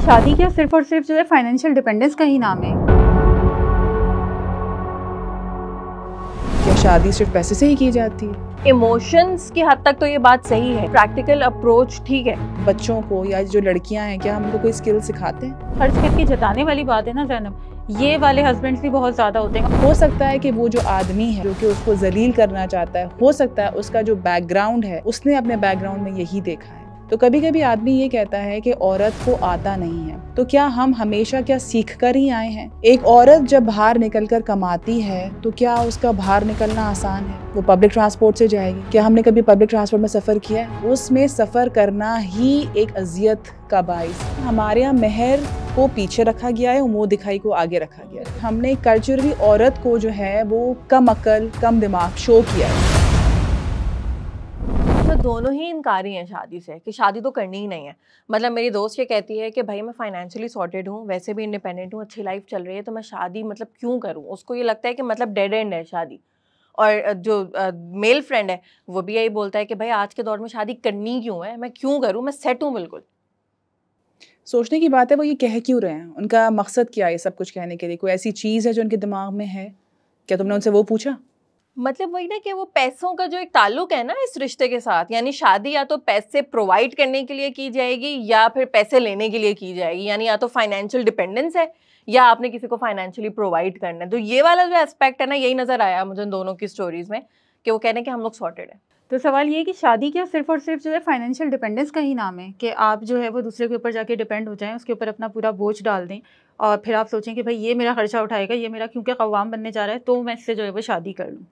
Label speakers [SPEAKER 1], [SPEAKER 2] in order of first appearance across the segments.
[SPEAKER 1] शादी क्या सिर्फ और सिर्फ जो है फाइनेंशियल डिपेंडेंस का ही नाम है?
[SPEAKER 2] क्या शादी सिर्फ पैसे से ही की जाती है?
[SPEAKER 3] इमोशंस की हद तक तो ये बात सही है, प्रैक्टिकल अप्रोच ठीक है।
[SPEAKER 2] बच्चों को या जो लड़कियां हैं, क्या हम उनको कोई स्किल सिखाते हैं?
[SPEAKER 1] खर्च करके जताने वाली बात है ना ज़ैनब, ये वाले हस्बैंड्स भी बहुत ज़्यादा होते हैं।
[SPEAKER 2] हो सकता है कि वो जो आदमी है जो कि उसको जलील करना चाहता है, हो सकता है उसका जो बैकग्राउंड है उसने अपने बैकग्राउंड में यही देखा है। तो कभी कभी आदमी ये कहता है कि औरत को आता नहीं है, तो क्या हम हमेशा क्या सीख कर ही आए हैं? एक औरत जब बाहर निकलकर कमाती है तो क्या उसका बाहर निकलना आसान है? वो पब्लिक ट्रांसपोर्ट से जाएगी? क्या हमने कभी पब्लिक ट्रांसपोर्ट में सफ़र किया है? उसमें सफ़र करना ही एक अजियत का बाइस। हमारे यहाँ मेहर को पीछे रखा गया है और मुंह दिखाई को आगे रखा गया है। हमने कल्चरली औरत को जो है वो कम अकल, कम दिमाग शो किया है।
[SPEAKER 3] तो दोनों ही इनकारी हैं शादी से, कि शादी तो करनी ही नहीं है। मतलब मेरी दोस्त ये कहती है कि भाई मैं फाइनेंशियली सॉर्टेड हूँ, वैसे भी इंडिपेंडेंट हूँ, अच्छी लाइफ चल रही है, तो मैं शादी मतलब क्यों करूँ? उसको ये लगता है कि मतलब डेड एंड है शादी। और जो मेल फ्रेंड है वो भी यही बोलता है कि भाई आज के दौर में शादी करनी क्यों है, मैं क्यों करूँ, मैं सेट हूँ बिल्कुल।
[SPEAKER 2] सोचने की बात है वो ये कह क्यों रहे हैं? उनका मकसद क्या है ये सब कुछ कहने के लिए? कोई ऐसी चीज़ है जो उनके दिमाग में है? क्या तुमने उनसे वो पूछा?
[SPEAKER 3] मतलब वही ना कि वो पैसों का जो एक ताल्लुक है ना इस रिश्ते के साथ, यानी शादी या तो पैसे प्रोवाइड करने के लिए की जाएगी या फिर पैसे लेने के लिए की जाएगी, यानी या तो फाइनेंशियल डिपेंडेंस है या आपने किसी को फाइनेंशियली प्रोवाइड करना है। तो ये वाला जो एस्पेक्ट है ना, यही नजर आया मुझे दोनों की स्टोरीज में कि वो कहने कि हम लोग सॉर्टेड है।
[SPEAKER 1] तो सवाल ये है कि शादी क्या सिर्फ और सिर्फ जो है फाइनेंशियल डिपेंडेंस का ही नाम है कि आप जो है वो दूसरे के ऊपर जाके डिपेंड हो जाएं, उसके ऊपर अपना पूरा बोझ डाल दें और फिर आप सोचें कि भाई ये मेरा खर्चा उठाएगा, ये मेरा क्योंकि कव्वाम बनने जा रहा है तो मैं इससे जो है वो शादी कर लूँ,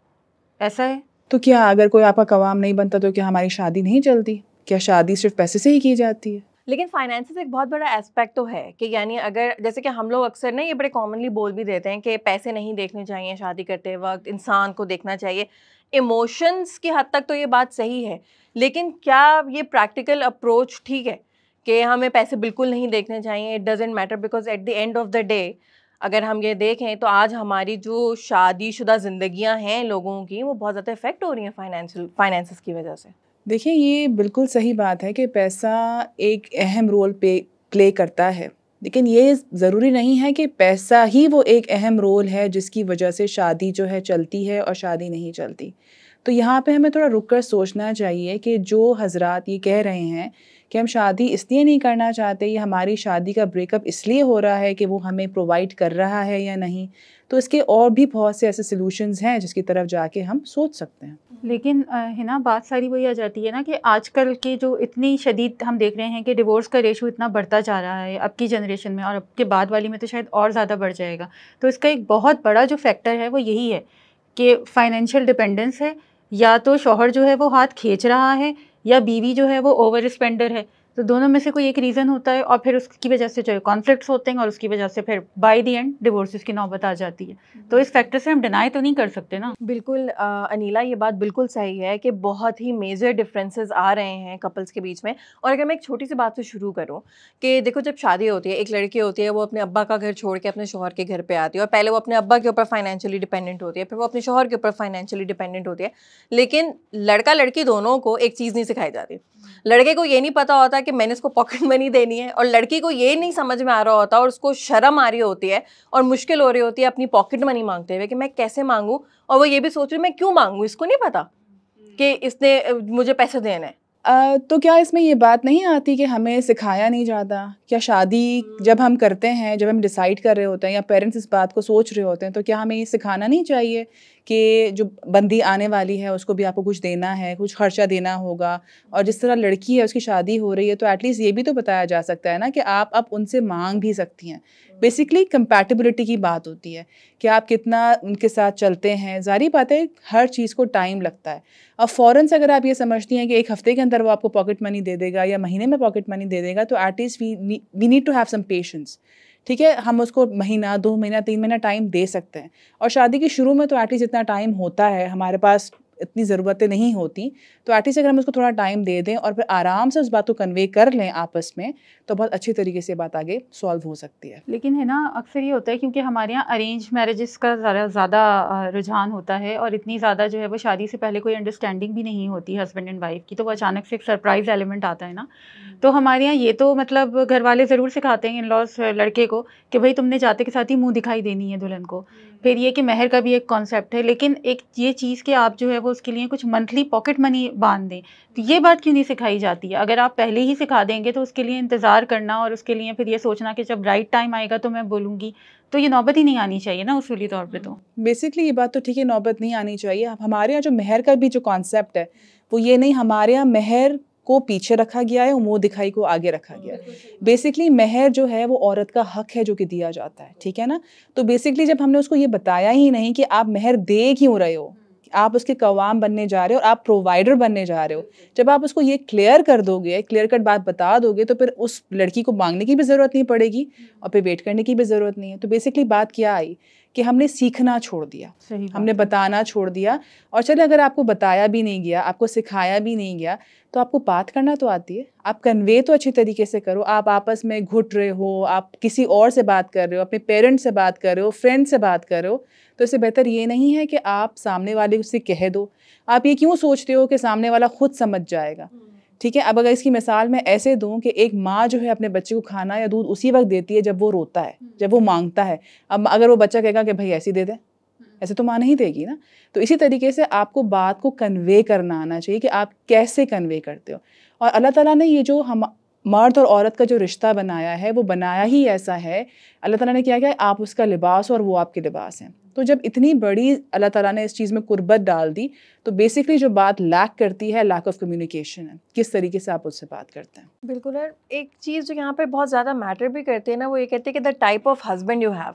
[SPEAKER 1] ऐसा है?
[SPEAKER 2] तो क्या अगर कोई आपका कवाम नहीं बनता तो क्या हमारी शादी नहीं चलती? क्या शादी सिर्फ पैसे से ही की जाती है?
[SPEAKER 3] लेकिन फाइनेंसेस एक बहुत बड़ा एस्पेक्ट तो है कि यानी अगर जैसे कि हम लोग अक्सर ना ये बड़े कॉमनली बोल भी देते हैं कि पैसे नहीं देखने चाहिए शादी करते वक्त, इंसान को देखना चाहिए। इमोशंस की हद तक तो ये बात सही है, लेकिन क्या ये प्रैक्टिकल अप्रोच ठीक है कि हमें पैसे बिल्कुल नहीं देखने चाहिए? It doesn't matter, because at the end of the day अगर हम ये देखें तो आज हमारी जो शादीशुदा ज़िंदगियां हैं लोगों की, वो बहुत ज़्यादा इफेक्ट हो रही हैं फाइनेंसेस की वजह से।
[SPEAKER 2] देखिए ये बिल्कुल सही बात है कि पैसा एक अहम रोल प्ले करता है, लेकिन ये ज़रूरी नहीं है कि पैसा ही वो एक अहम रोल है जिसकी वजह से शादी जो है चलती है और शादी नहीं चलती। तो यहाँ पे हमें थोड़ा रुक कर सोचना चाहिए कि जो हजरात ये कह रहे हैं कि हम शादी इसलिए नहीं करना चाहते, ये हमारी शादी का ब्रेकअप इसलिए हो रहा है कि वो हमें प्रोवाइड कर रहा है या नहीं, तो इसके और भी बहुत से ऐसे सॉल्यूशंस हैं जिसकी तरफ जाके हम सोच सकते हैं।
[SPEAKER 1] लेकिन है ना, बात सारी वही आ जाती है ना कि आजकल की जो इतनी शदीद हम देख रहे हैं कि डिवोर्स का रेशो इतना बढ़ता जा रहा है अब की जनरेशन में, और अब के बाद वाली में तो शायद और ज़्यादा बढ़ जाएगा। तो इसका एक बहुत बड़ा जो फैक्टर है वो यही है कि फाइनेंशियल डिपेंडेंस है, या तो शौहर जो है वो हाथ खींच रहा है या बीवी जो है वो ओवर स्पेंडर है। तो दोनों में से कोई एक रीज़न होता है और फिर उसकी वजह से जो है कॉन्फ्लिक्ट्स होते हैं और उसकी वजह से फिर बाय द एंड डिवोर्सेस की नौबत आ जाती है। तो इस फैक्टर से हम डिनाई तो नहीं कर सकते ना।
[SPEAKER 3] बिल्कुल अनीला, ये बात बिल्कुल सही है कि बहुत ही मेजर डिफरेंसेस आ रहे हैं कपल्स के बीच में। और अगर मैं एक छोटी सी बात से शुरू करूं कि देखो, जब शादी होती है, एक लड़की होती है वो अपने अब्बा का घर छोड़ के अपने शौहर के घर पे आती है, और पहले वो अपने अब्बा के ऊपर फाइनेंशियली डिपेंडेंट होती है, फिर वो अपने शौहर के ऊपर फाइनेंशियली डिपेंडेंट होती है। लेकिन लड़का लड़की दोनों को एक चीज़ नहीं सिखाई जाती। लड़के को ये नहीं पता होता कि मैंने इसको पॉकेट मनी देनी है, और लड़की को ये नहीं समझ में आ रहा होता और उसको शर्म आ रही होती है और मुश्किल हो रही होती है अपनी पॉकेट मनी मांगते हुए कि मैं कैसे मांगूं, और वो ये भी सोच रही मैं क्यों मांगूं, इसको नहीं पता कि इसने मुझे पैसे देने हैं।
[SPEAKER 2] तो क्या इसमें ये बात नहीं आती कि हमें सिखाया नहीं जाता? क्या शादी जब हम करते हैं, जब हम डिसाइड कर रहे होते हैं या पेरेंट्स इस बात को सोच रहे होते हैं, तो क्या हमें ये सिखाना नहीं चाहिए कि जो बंदी आने वाली है उसको भी आपको कुछ देना है, कुछ खर्चा देना होगा, और जिस तरह लड़की है उसकी शादी हो रही है तो एटलीस्ट ये भी तो बताया जा सकता है ना कि आप अब उनसे मांग भी सकती हैं। बेसिकली कंपैटिबिलिटी की बात होती है कि आप कितना उनके साथ चलते हैं। ज़ाहिर बात है हर चीज़ को टाइम लगता है। अब फ़ौरन से अगर आप ये समझती हैं कि एक हफ़्ते के अंदर वो आपको पॉकेट मनी दे देगा या महीने में पॉकेट मनी दे देगा, तो at least we need to have some patience. ठीक है, हम उसको महीना, 2 महीना, 3 महीना टाइम दे सकते हैं। और शादी के शुरू में तो एटलीस्ट इतना टाइम होता है हमारे पास, इतनी ज़रूरतें नहीं होती, तो एटलीस्ट अगर हम उसको थोड़ा टाइम दे दें और फिर आराम से उस बात को कन्वे कर लें आपस में, तो बहुत अच्छी तरीके से बात आगे सॉल्व हो सकती है।
[SPEAKER 1] लेकिन है ना, अक्सर ये होता है क्योंकि हमारे यहाँ अरेंज मैरिजेस का ज़्यादा रुझान होता है और इतनी ज़्यादा जो है वो शादी से पहले कोई अंडरस्टैंडिंग भी नहीं होती हस्बैंड एंड वाइफ की, तो वो अचानक से एक सरप्राइज़ एलिमेंट आता है ना। तो हमारे यहाँ ये तो मतलब घर वाले ज़रूर सिखाते हैं इन लॉज लड़के को कि भाई तुमने जाते के साथ ही मुंह दिखाई देनी है दुल्हन को। फिर ये कि महर का भी एक कॉन्सेप्ट है, लेकिन एक ये चीज़ कि आप जो है वो उसके लिए कुछ मंथली पॉकेट मनी बांध दें, तो ये बात क्यों नहीं सिखाई जाती है? अगर आप पहले ही सिखा देंगे तो उसके लिए इंतज़ार करना और उसके लिए फिर ये सोचना कि जब राइट टाइम आएगा तो मैं बोलूँगी, तो ये नौबत ही नहीं आनी चाहिए ना उसूली तौर पे। तो
[SPEAKER 2] बेसिकली ये बात तो ठीक है, नौबत नहीं आनी चाहिए। अब हमारे यहाँ जो महर का भी जो कॉन्सेप्ट है वो ये नहीं, हमारे यहाँ महर को पीछे रखा गया है और मुंह दिखाई को आगे रखा गया है। बेसिकली महर जो है वो औरत का हक है जो कि दिया जाता है, ठीक है ना। तो बेसिकली जब हमने उसको ये बताया ही नहीं कि आप महर दे क्यों रहे हो, आप उसके कवाम बनने जा रहे हो और आप प्रोवाइडर बनने जा रहे हो, जब आप उसको ये क्लियर कर दोगे, क्लियर कट बात बता दोगे, तो फिर उस लड़की को मांगने की भी ज़रूरत नहीं पड़ेगी और फिर वेट करने की भी ज़रूरत नहीं है। तो बेसिकली बात क्या आई कि हमने सीखना छोड़ दिया, हमने बताना छोड़ दिया। और चले अगर आपको बताया भी नहीं गया, आपको सिखाया भी नहीं गया, तो आपको बात करना तो आती है, आप कन्वे तो अच्छी तरीके से करो। आप आपस में घुट रहे हो, आप किसी और से बात कर रहे हो, अपने पेरेंट्स से बात कर रहे हो, फ्रेंड से बात कर रहे हो, तो इससे बेहतर ये नहीं है कि आप सामने वाले से कह दो। आप ये क्यों सोचते हो कि सामने वाला खुद समझ जाएगा, ठीक है। अब अगर इसकी मिसाल मैं ऐसे दूं कि एक माँ जो है अपने बच्चे को खाना या दूध उसी वक्त देती है जब वो रोता है, जब वो मांगता है। अब अगर वो बच्चा कहेगा कि भाई ऐसे दे दे, ऐसे तो माँ नहीं देगी ना। तो इसी तरीके से आपको बात को कन्वे करना आना चाहिए कि आप कैसे कन्वे करते हो। और अल्लाह ताला ने ये जो हम मर्द और औरत का जो रिश्ता बनाया है वो बनाया ही ऐसा है। अल्लाह ताला ने क्या किया, आप उसका लिबास और वो आपके लिबास हैं। तो जब इतनी बड़ी अल्लाह ताला ने इस चीज़ में कुर्बत डाल दी, तो बेसिकली जो बात लैक करती है, लैक ऑफ कम्युनिकेशन है, किस तरीके से आप उससे बात करते हैं।
[SPEAKER 3] बिल्कुल। और एक चीज़ जो यहाँ पे बहुत ज़्यादा मैटर भी करती है ना, वो ये कहते हैं कि the type of husband you have,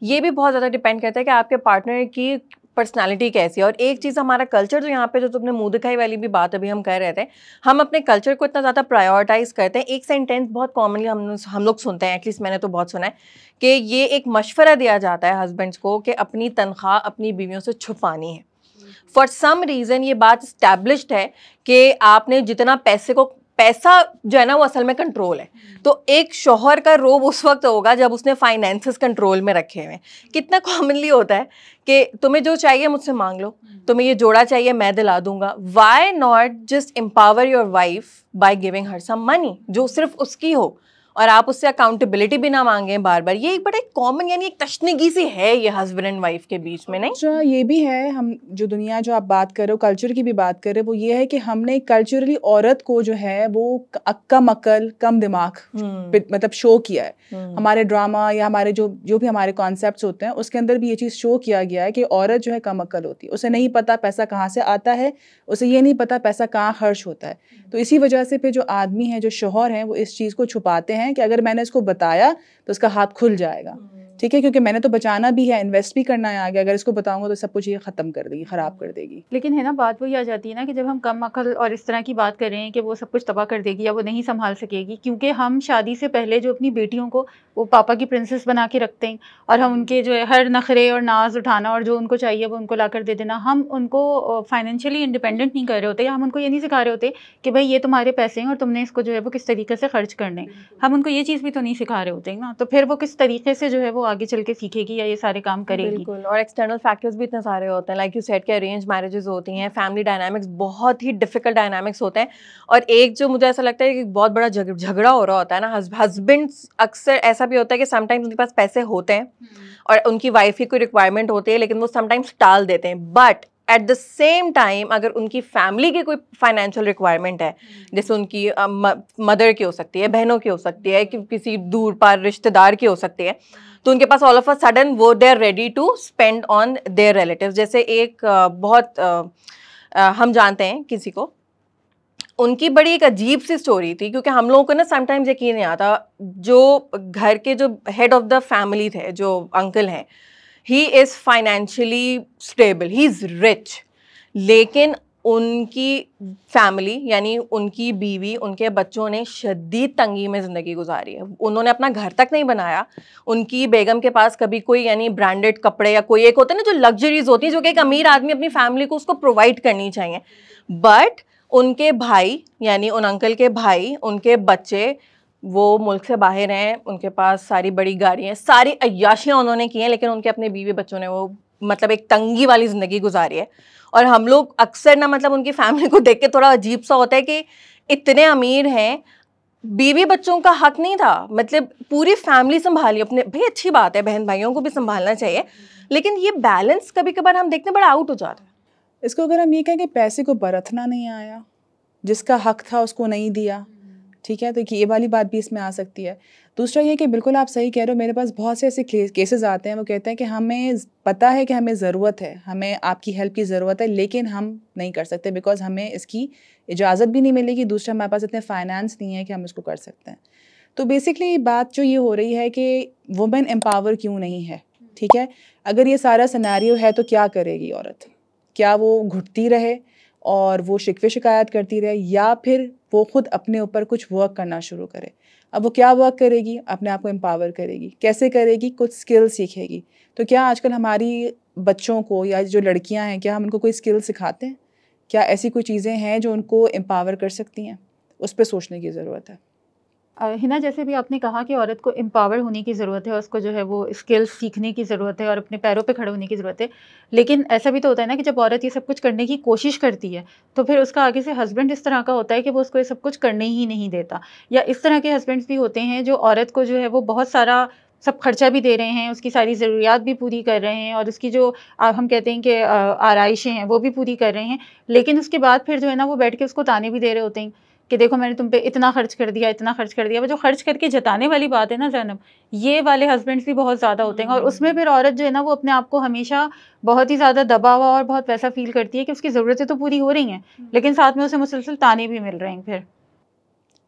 [SPEAKER 3] ये भी बहुत ज़्यादा डिपेंड करता है कि आपके पार्टनर की पर्सनालिटी कैसी है। और एक चीज़ हमारा कल्चर जो यहाँ पे, जो तुमने मुँह दिखाई वाली भी बात अभी हम कर रहे थे, हम अपने कल्चर को इतना ज़्यादा प्रायोरिटाइज़ करते हैं। एक सेंटेंस बहुत कॉमनली हम लोग सुनते हैं, एटलीस्ट मैंने तो बहुत सुना है, कि ये एक मशवरा दिया जाता है हस्बैंड्स को कि अपनी तनख्वाह अपनी बीवियों से छुपानी है। फॉर सम रीज़न ये बात इस्टेब्लिश्ड है कि आपने जितना पैसा जो है ना वो असल में कंट्रोल है। तो एक शौहर का रोब उस वक्त होगा जब उसने फाइनेंसेस कंट्रोल में रखे हुए हैं। कितना कॉमनली होता है कि तुम्हें जो चाहिए मुझसे मांग लो, तुम्हें ये जोड़ा चाहिए मैं दिला दूंगा। Why not just empower your wife by giving her some money जो सिर्फ उसकी हो और आप उससे अकाउंटेबिलिटी भी ना मांगे बार बार। ये एक बड़ा कॉमन यानी एक तशनगी सी है ये हस्बैंड एंड वाइफ के बीच में, नहीं?
[SPEAKER 2] अच्छा, ये भी है। हम जो दुनिया जो आप बात कर रहे हो, कल्चर की भी बात कर रहे हो, वो ये है कि हमने कल्चरली औरत को जो है वो कम अकल कम दिमाग मतलब शो किया है। हमारे ड्रामा या हमारे जो भी हमारे कॉन्सेप्ट्स होते हैं उसके अंदर भी ये चीज़ शो किया गया है कि औरत जो है कम अकल होती है, उसे नहीं पता पैसा कहाँ से आता है, उसे ये नहीं पता पैसा कहाँ खर्च होता है। तो इसी वजह से फिर जो आदमी है, जो शौहर हैं, वो इस चीज़ को छुपाते हैं कि अगर मैंने इसको बताया तो उसका हाथ खुल जाएगा, ठीक है, क्योंकि मैंने तो बचाना भी है, इन्वेस्ट भी करना है आगे। अगर इसको बताऊंगा तो सब कुछ ये ख़त्म कर देगी, ख़राब कर देगी।
[SPEAKER 1] लेकिन है ना, बात वही आ जाती है ना कि जब हम कम अकल और इस तरह की बात कर रहे हैं कि वो सब कुछ तबाह कर देगी या वो नहीं संभाल सकेगी, क्योंकि हम शादी से पहले जो अपनी बेटियों को वो पापा की प्रिंसेस बना के रखते हैं और हम उनके जो है हर नखरे और नाज उठाना और जो उनको चाहिए वो उनको ला कर दे देना। हम उनको फाइनेंशियली इंडिपेंडेंट नहीं कर रहे होते, या हम उनको ये नहीं सिखा रहे होते कि भाई ये तुम्हारे पैसे हैं और तुमने इसको जो है वो किस तरीके से खर्च करने। हम उनको ये चीज़ भी तो नहीं सिखा रहे होते ना, तो फिर वो किस तरीके से जो है वो आगे चल के सीखेगी या ये सारे काम करेगी।
[SPEAKER 3] बिल्कुल। और एक्सटर्नल फैक्टर्स भी इतने सारे होते हैं, लाइक यू सेड के अरेंज मैरिजेस होती हैं, फैमिली डायनामिक्स बहुत ही डिफिकल्ट डायनामिक्स होते हैं। और एक जो मुझे ऐसा लगता है कि बहुत बड़ा झगड़ा हो रहा होता है ना, हस्बैंड्स अक्सर ऐसा भी होता है कि समटाइम्स उनके पास पैसे होते हैं और उनकी वाइफ की कोई रिक्वायरमेंट होती है, लेकिन वो समटाइम्स टाल देते हैं। But at the same time अगर उनकी फैमिली की कोई फाइनेंशियल रिक्वायरमेंट है, जैसे उनकी मदर की हो सकती है, बहनों की हो सकती है, कि किसी दूर पार रिश्तेदार की हो सकती है, तो उनके पास ऑल ऑफ अ सडन वो they are ready to spend on their relatives. जैसे एक बहुत हम जानते हैं किसी को, उनकी बड़ी एक अजीब सी स्टोरी थी, क्योंकि हम लोगों को ना समटाइम्स यकीन नहीं आता, जो घर के जो हेड ऑफ द फैमिली थे, जो अंकल हैं, he is financially stable, he is rich, लेकिन उनकी फैमिली यानी उनकी बीवी, उनके बच्चों ने शदीद तंगी में ज़िंदगी गुजारी है। उन्होंने अपना घर तक नहीं बनाया। उनकी बेगम के पास कभी कोई यानी ब्रांडेड कपड़े या कोई एक होता है ना जो लग्जरीज होती है जो कि एक अमीर आदमी अपनी फैमिली को उसको प्रोवाइड करनी चाहिए, बट उनके भाई यानी उन अंकल के भाई, उनके बच्चे वो मुल्क से बाहर हैं, उनके पास सारी बड़ी गाड़ियाँ, सारी अय्याशियाँ उन्होंने की हैं, लेकिन उनके अपने बीवी बच्चों ने वो मतलब एक तंगी वाली ज़िंदगी गुजारी है। और हम लोग अक्सर ना मतलब उनकी फैमिली को देख के थोड़ा अजीब सा होता है कि इतने अमीर हैं, बीवी बच्चों का हक नहीं था, मतलब पूरी फैमिली संभाली अपने। भाई अच्छी बात है, बहन भाइयों को भी संभालना चाहिए, लेकिन ये बैलेंस कभी कभार हम देखते हैं बड़ा आउट हो जाता है।
[SPEAKER 2] इसको अगर हम ये कहें कि पैसे को बरतना नहीं आया, जिसका हक था उसको नहीं दिया, ठीक है, तो ये वाली बात भी इसमें आ सकती है। दूसरा ये कि बिल्कुल आप सही कह रहे हो, मेरे पास बहुत से ऐसे केसेस आते हैं, वो कहते हैं कि हमें पता है कि हमें ज़रूरत है, हमें आपकी हेल्प की ज़रूरत है, लेकिन हम नहीं कर सकते बिकॉज हमें इसकी इजाज़त भी नहीं मिलेगी, दूसरा हमारे पास इतने फाइनेंस नहीं है कि हम इसको कर सकते हैं। तो बेसिकली बात जो ये हो रही है कि वुमेन एम्पावर क्यों नहीं है, ठीक है। अगर ये सारा सिनेरियो है तो क्या करेगी औरत? क्या वो घुटती रहे और वो शिकवे शिकायत करती रहे, या फिर वो खुद अपने ऊपर कुछ वर्क करना शुरू करे? अब वो क्या वर्क करेगी? अपने आप को एम्पावर करेगी। कैसे करेगी? कुछ स्किल सीखेगी। तो क्या आजकल हमारी बच्चों को या जो लड़कियां हैं, क्या हम उनको कोई स्किल सिखाते हैं? क्या ऐसी कोई चीज़ें हैं जो उनको एम्पावर कर सकती हैं? उस पर सोचने की ज़रूरत है।
[SPEAKER 1] हिना, जैसे भी आपने कहा कि औरत को एम्पावर होने की ज़रूरत है, उसको जो है वो स्किल्स सीखने की ज़रूरत है और अपने पैरों पे खड़े होने की ज़रूरत है, लेकिन ऐसा भी तो होता है ना कि जब औरत ये सब कुछ करने की कोशिश करती है तो फिर उसका आगे से हस्बैंड इस तरह का होता है कि वो उसको ये सब कुछ करने ही नहीं देता। या इस तरह के हस्बैंड्स भी होते हैं जो औरत को जो है वो बहुत सारा सब खर्चा भी दे रहे हैं, उसकी सारी ज़रूरियात भी पूरी कर रहे हैं और उसकी जो हम कहते हैं कि आराइशें हैं वो भी पूरी कर रहे हैं, लेकिन उसके बाद फिर जो है ना वो बैठ के उसको ताने भी दे रहे होते हैं कि देखो मैंने तुम पे इतना खर्च कर दिया, इतना खर्च कर दिया। वो जो खर्च करके जताने वाली बात है ना ज़ैनब, ये वाले हस्बैंड्स भी बहुत ज़्यादा होते हैं और उसमें फिर औरत जो है ना वो अपने आप को हमेशा बहुत ही ज़्यादा दबा हुआ और बहुत वैसा फील करती है कि उसकी ज़रूरतें तो पूरी हो रही हैं, लेकिन साथ में उसे मुसलसल ताने भी मिल रहे हैं फिर।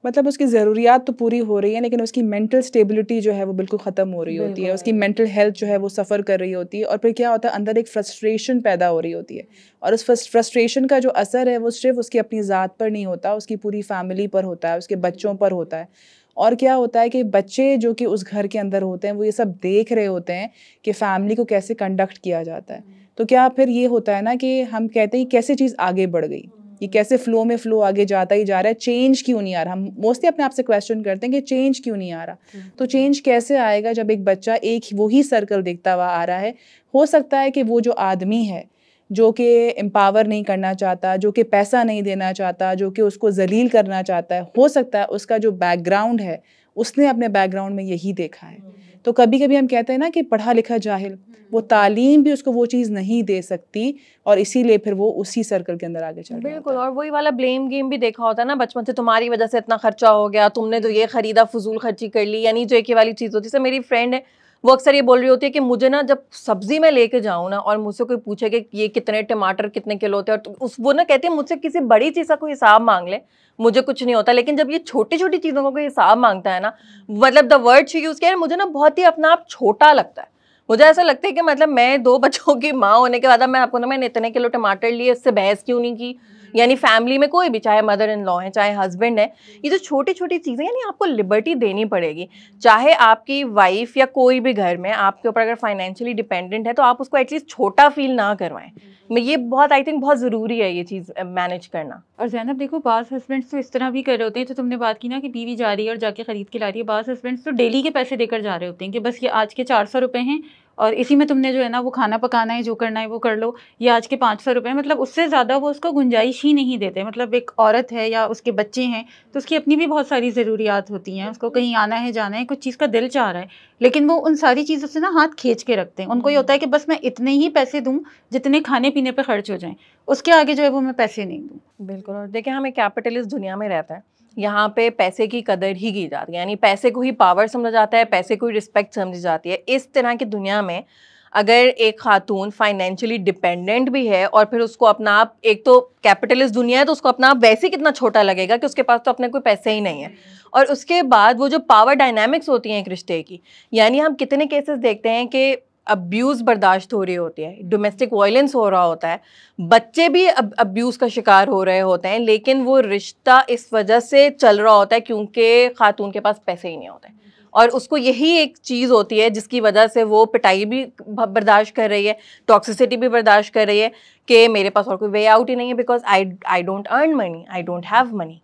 [SPEAKER 2] मतलब उसकी ज़रूरियात तो पूरी हो रही है, लेकिन उसकी मेंटल स्टेबिलिटी जो है वो बिल्कुल ख़त्म हो रही होती है, उसकी मेंटल हेल्थ जो है वो सफ़र कर रही होती है, और फिर क्या होता है, अंदर एक फ्रस्ट्रेशन पैदा हो रही होती है, और उस फ्रस्ट्रेशन का जो असर है वो सिर्फ उसकी अपनी ज़ात पर नहीं होता, उसकी पूरी फैमिली पर होता है, उसके बच्चों पर होता है। और क्या होता है कि बच्चे जो कि उस घर के अंदर होते हैं वो ये सब देख रहे होते हैं कि फ़ैमिली को कैसे कंडक्ट किया जाता है। तो क्या फिर ये होता है ना कि हम कहते हैं कैसे चीज़ आगे बढ़ गई, ये कैसे फ्लो आगे जाता ही जा रहा है, चेंज क्यों नहीं आ रहा? हम मोस्टली अपने आप से क्वेश्चन करते हैं कि चेंज क्यों नहीं आ रहा? तो चेंज कैसे आएगा जब एक बच्चा एक वही सर्कल देखता हुआ आ रहा है? हो सकता है कि वो जो आदमी है जो कि एम्पावर नहीं करना चाहता, जो कि पैसा नहीं देना चाहता, जो कि उसको जलील करना चाहता है, हो सकता है उसका जो बैकग्राउंड है उसने अपने बैकग्राउंड में यही देखा है। तो कभी कभी हम कहते हैं ना कि पढ़ा लिखा जाहिल, वो तालीम भी उसको वो चीज़ नहीं दे सकती और इसीलिए फिर वो उसी सर्कल के अंदर आगे चल रहा
[SPEAKER 3] बिल्कुल। और वही वाला ब्लेम गेम भी देखा होता है ना बचपन से, तुम्हारी वजह से इतना खर्चा हो गया, तुमने तो ये खरीदा, फजूल खर्ची कर ली, यानी जो एक वाली चीज़ होती है। मेरी फ्रेंड है वो अक्सर ये बोल रही होती है कि मुझे ना जब सब्जी में लेके जाऊँ ना और मुझसे कोई पूछे कि ये कितने टमाटर कितने किलो होते हैं, और उस वो ना कहती है मुझसे किसी बड़ी चीज़ का कोई हिसाब मांग ले, मुझे कुछ नहीं होता, लेकिन जब ये छोटी छोटी चीज़ों का कोई हिसाब मांगता है ना, मतलब द वर्ड शी यूज़ किया है, मुझे ना बहुत ही अपना आप छोटा लगता है। मुझे ऐसा लगता है कि मतलब मैं 2 बच्चों की माँ होने के बाद मैं आपको ना मैंने इतने किलो टमाटर लिए, इससे बहस क्यों नहीं की? यानी फैमिली में कोई भी, चाहे मदर इन लॉ है, चाहे हस्बैंड है, ये जो छोटी छोटी चीज़ें, यानी आपको लिबर्टी देनी पड़ेगी। चाहे आपकी वाइफ या कोई भी घर में आपके ऊपर अगर फाइनेंशियली डिपेंडेंट है तो आप उसको एटलीस्ट छोटा फील ना करवाएं। ये बहुत आई थिंक बहुत ज़रूरी है ये चीज़ मैनेज करना।
[SPEAKER 1] और ज़ैनब देखो, बाज़ हस्बैंड्स तो इस तरह भी कर रहे होते हैं, तो तुमने बात की ना कि बीवी जा रही है और जाके ख़रीद के ला रही है, बाज़ हस्बैंड्स तो डेली के पैसे देकर जा रहे होते हैं कि बस ये आज के 400 रुपये हैं और इसी में तुमने जो है ना वो खाना पकाना है, जो करना है वो कर लो, ये आज के 500 रुपये, मतलब उससे ज़्यादा वो उसको गुंजाइश ही नहीं देते। मतलब एक औरत है या उसके बच्चे हैं तो उसकी अपनी भी बहुत सारी ज़रूरियात होती हैं, उसको कहीं आना है, जाना है, कुछ चीज़ का दिल चाह रहा है, लेकिन वो उन सारी चीज़ों से ना हाथ खींच के रखते हैं। उनको ये होता है कि बस मैं इतने ही पैसे दूँ जितने खाने पीने पर खर्च हो जाएँ, उसके आगे जो है वो मैं पैसे नहीं दूँ।
[SPEAKER 3] बिल्कुल। और देखिए हम एक कैपिटलिस्ट दुनिया में रहते हैं, यहाँ पे पैसे की कदर ही की जाती है, यानी पैसे को ही पावर समझा जाता है, पैसे को ही रिस्पेक्ट समझी जाती है। इस तरह की दुनिया में अगर एक खातून फाइनेंशियली डिपेंडेंट भी है और फिर उसको अपना आप, एक तो कैपिटलिस्ट दुनिया है तो उसको अपना आप वैसे कितना छोटा लगेगा कि उसके पास तो अपने कोई पैसे ही नहीं है, और उसके बाद वो जो पावर डायनामिक्स होती हैं एक रिश्ते की, यानी हम कितने केसेस देखते हैं कि अब्यूज़ बर्दाश्त हो रही होती है, डोमेस्टिक वायलेंस हो रहा होता है, बच्चे भी अब्यूज़ का शिकार हो रहे होते हैं, लेकिन वो रिश्ता इस वजह से चल रहा होता है क्योंकि खातून के पास पैसे ही नहीं होते और उसको यही एक चीज़ होती है जिसकी वजह से वो पिटाई भी बर्दाश्त कर रही है, टॉक्सिसिटी भी बर्दाश्त कर रही है कि मेरे पास और कोई वे आउट ही नहीं है because I don't earn money, I don't have money.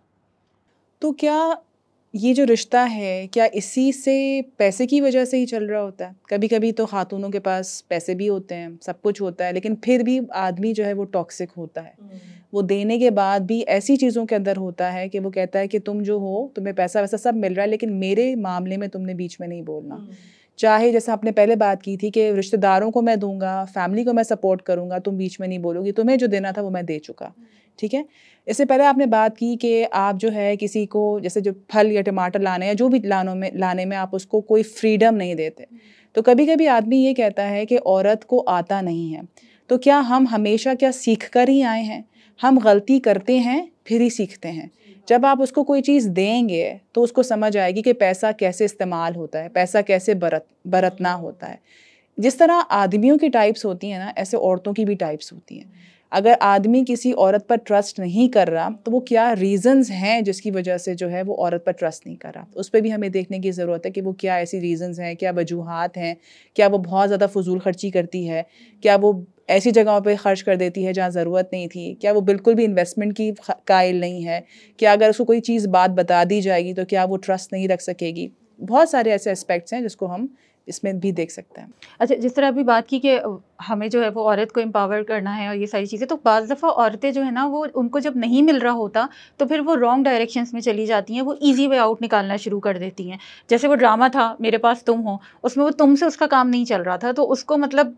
[SPEAKER 2] तो क्या ये जो रिश्ता है, क्या इसी से पैसे की वजह से ही चल रहा होता है? कभी कभी तो खातूनों के पास पैसे भी होते हैं, सब कुछ होता है, लेकिन फिर भी आदमी जो है वो टॉक्सिक होता है। वो देने के बाद भी ऐसी चीज़ों के अंदर होता है कि वो कहता है कि तुम जो हो, तुम्हें पैसा वैसा सब मिल रहा है, लेकिन मेरे मामले में तुमने बीच में नहीं बोलना। चाहे जैसा आपने पहले बात की थी कि रिश्तेदारों को मैं दूंगा, फैमिली को मैं सपोर्ट करूंगा, तुम बीच में नहीं बोलोगी, तुम्हें जो देना था वो मैं दे चुका। ठीक है। इससे पहले आपने बात की कि आप जो है किसी को जैसे जो फल या टमाटर लाने या जो भी लाने में आप उसको कोई फ्रीडम नहीं देते। तो कभी कभी आदमी ये कहता है कि औरत को आता नहीं है। तो क्या हम हमेशा क्या सीख कर ही आए हैं? हम गलती करते हैं फिर ही सीखते हैं। जब आप उसको कोई चीज़ देंगे तो उसको समझ आएगी कि पैसा कैसे इस्तेमाल होता है, पैसा कैसे बरतना होता है। जिस तरह आदमियों की टाइप्स होती हैं ना, ऐसे औरतों की भी टाइप्स होती हैं। अगर आदमी किसी औरत पर ट्रस्ट नहीं कर रहा तो वो क्या रीज़न्स हैं जिसकी वजह से जो है वो औरत पर ट्रस्ट नहीं कर रहा, उस पर भी हमें देखने की ज़रूरत है कि वो क्या ऐसी रीज़न्स हैं, क्या वजूहात हैं, क्या वो बहुत ज़्यादा फजूल खर्ची करती है, क्या वो ऐसी जगहों पे खर्च कर देती है जहाँ ज़रूरत नहीं थी, क्या वो बिल्कुल भी इन्वेस्टमेंट की कायल नहीं है, क्या अगर उसको कोई चीज़ बात बता दी जाएगी तो क्या वो ट्रस्ट नहीं रख सकेगी। बहुत सारे ऐसे एस्पेक्ट्स हैं जिसको हम इसमें भी देख सकते हैं।
[SPEAKER 1] अच्छा, जिस तरह अभी बात की कि हमें जो है वो औरत को एम्पावर करना है और ये सारी चीज़ें, तो बाज़ दफ़ा औरतें जो है ना वो उनको जब नहीं मिल रहा होता तो फिर वो रॉन्ग डायरेक्शंस में चली जाती हैं, वो इजी वे आउट निकालना शुरू कर देती हैं। जैसे वो ड्रामा था मेरे पास तुम हो, उसमें वो तुमसे उसका काम नहीं चल रहा था तो उसको मतलब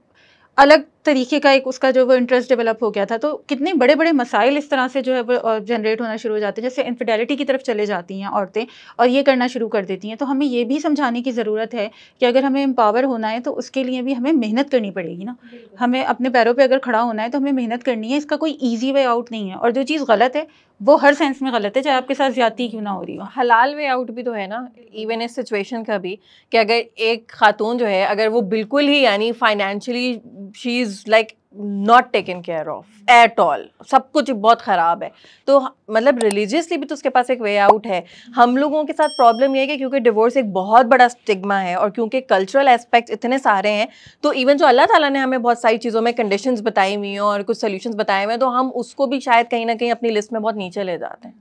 [SPEAKER 1] अलग तरीके का एक उसका जो वो इंटरेस्ट डेवलप हो गया था। तो कितने बड़े बड़े मसाइल इस तरह से जो है वो जनरेट होना शुरू हो जाते हैं, जैसे इनफिडेलिटी की तरफ चले जाती हैं औरतें और ये करना शुरू कर देती हैं। तो हमें ये भी समझाने की ज़रूरत है कि अगर हमें एम्पावर होना है तो उसके लिए भी हमें मेहनत करनी पड़ेगी ना। हमें अपने पैरों पे अगर खड़ा होना है तो हमें मेहनत करनी है, इसका कोई ईजी वे आउट नहीं है। और जो चीज़ गलत है वो हर सेंस में गलत है, चाहे आपके साथ ज्यादती क्यों ना हो रही हो।
[SPEAKER 3] हलाल वे आउट भी तो है ना, इवन इस सिचुएशन का भी, कि अगर एक खातून जो है अगर वो बिल्कुल ही यानी financially she is like not taken care of at all, सब कुछ बहुत ख़राब है, तो मतलब रिलीजियसली भी तो उसके पास एक वे आउट है। हम लोगों के साथ प्रॉब्लम ये है कि क्योंकि डिवोर्स एक बहुत बड़ा स्टिग्मा है और क्योंकि कल्चरल एस्पेक्ट्स इतने सारे हैं, तो इवन जो अल्लाह ताला ने हमें बहुत सारी चीज़ों में कंडीशंस बताई हुई हैं और कुछ सोल्यूशंस बताए हुए हैं, तो हम उसको भी शायद कहीं ना कहीं अपनी लिस्ट में बहुत नीचे ले जाते हैं।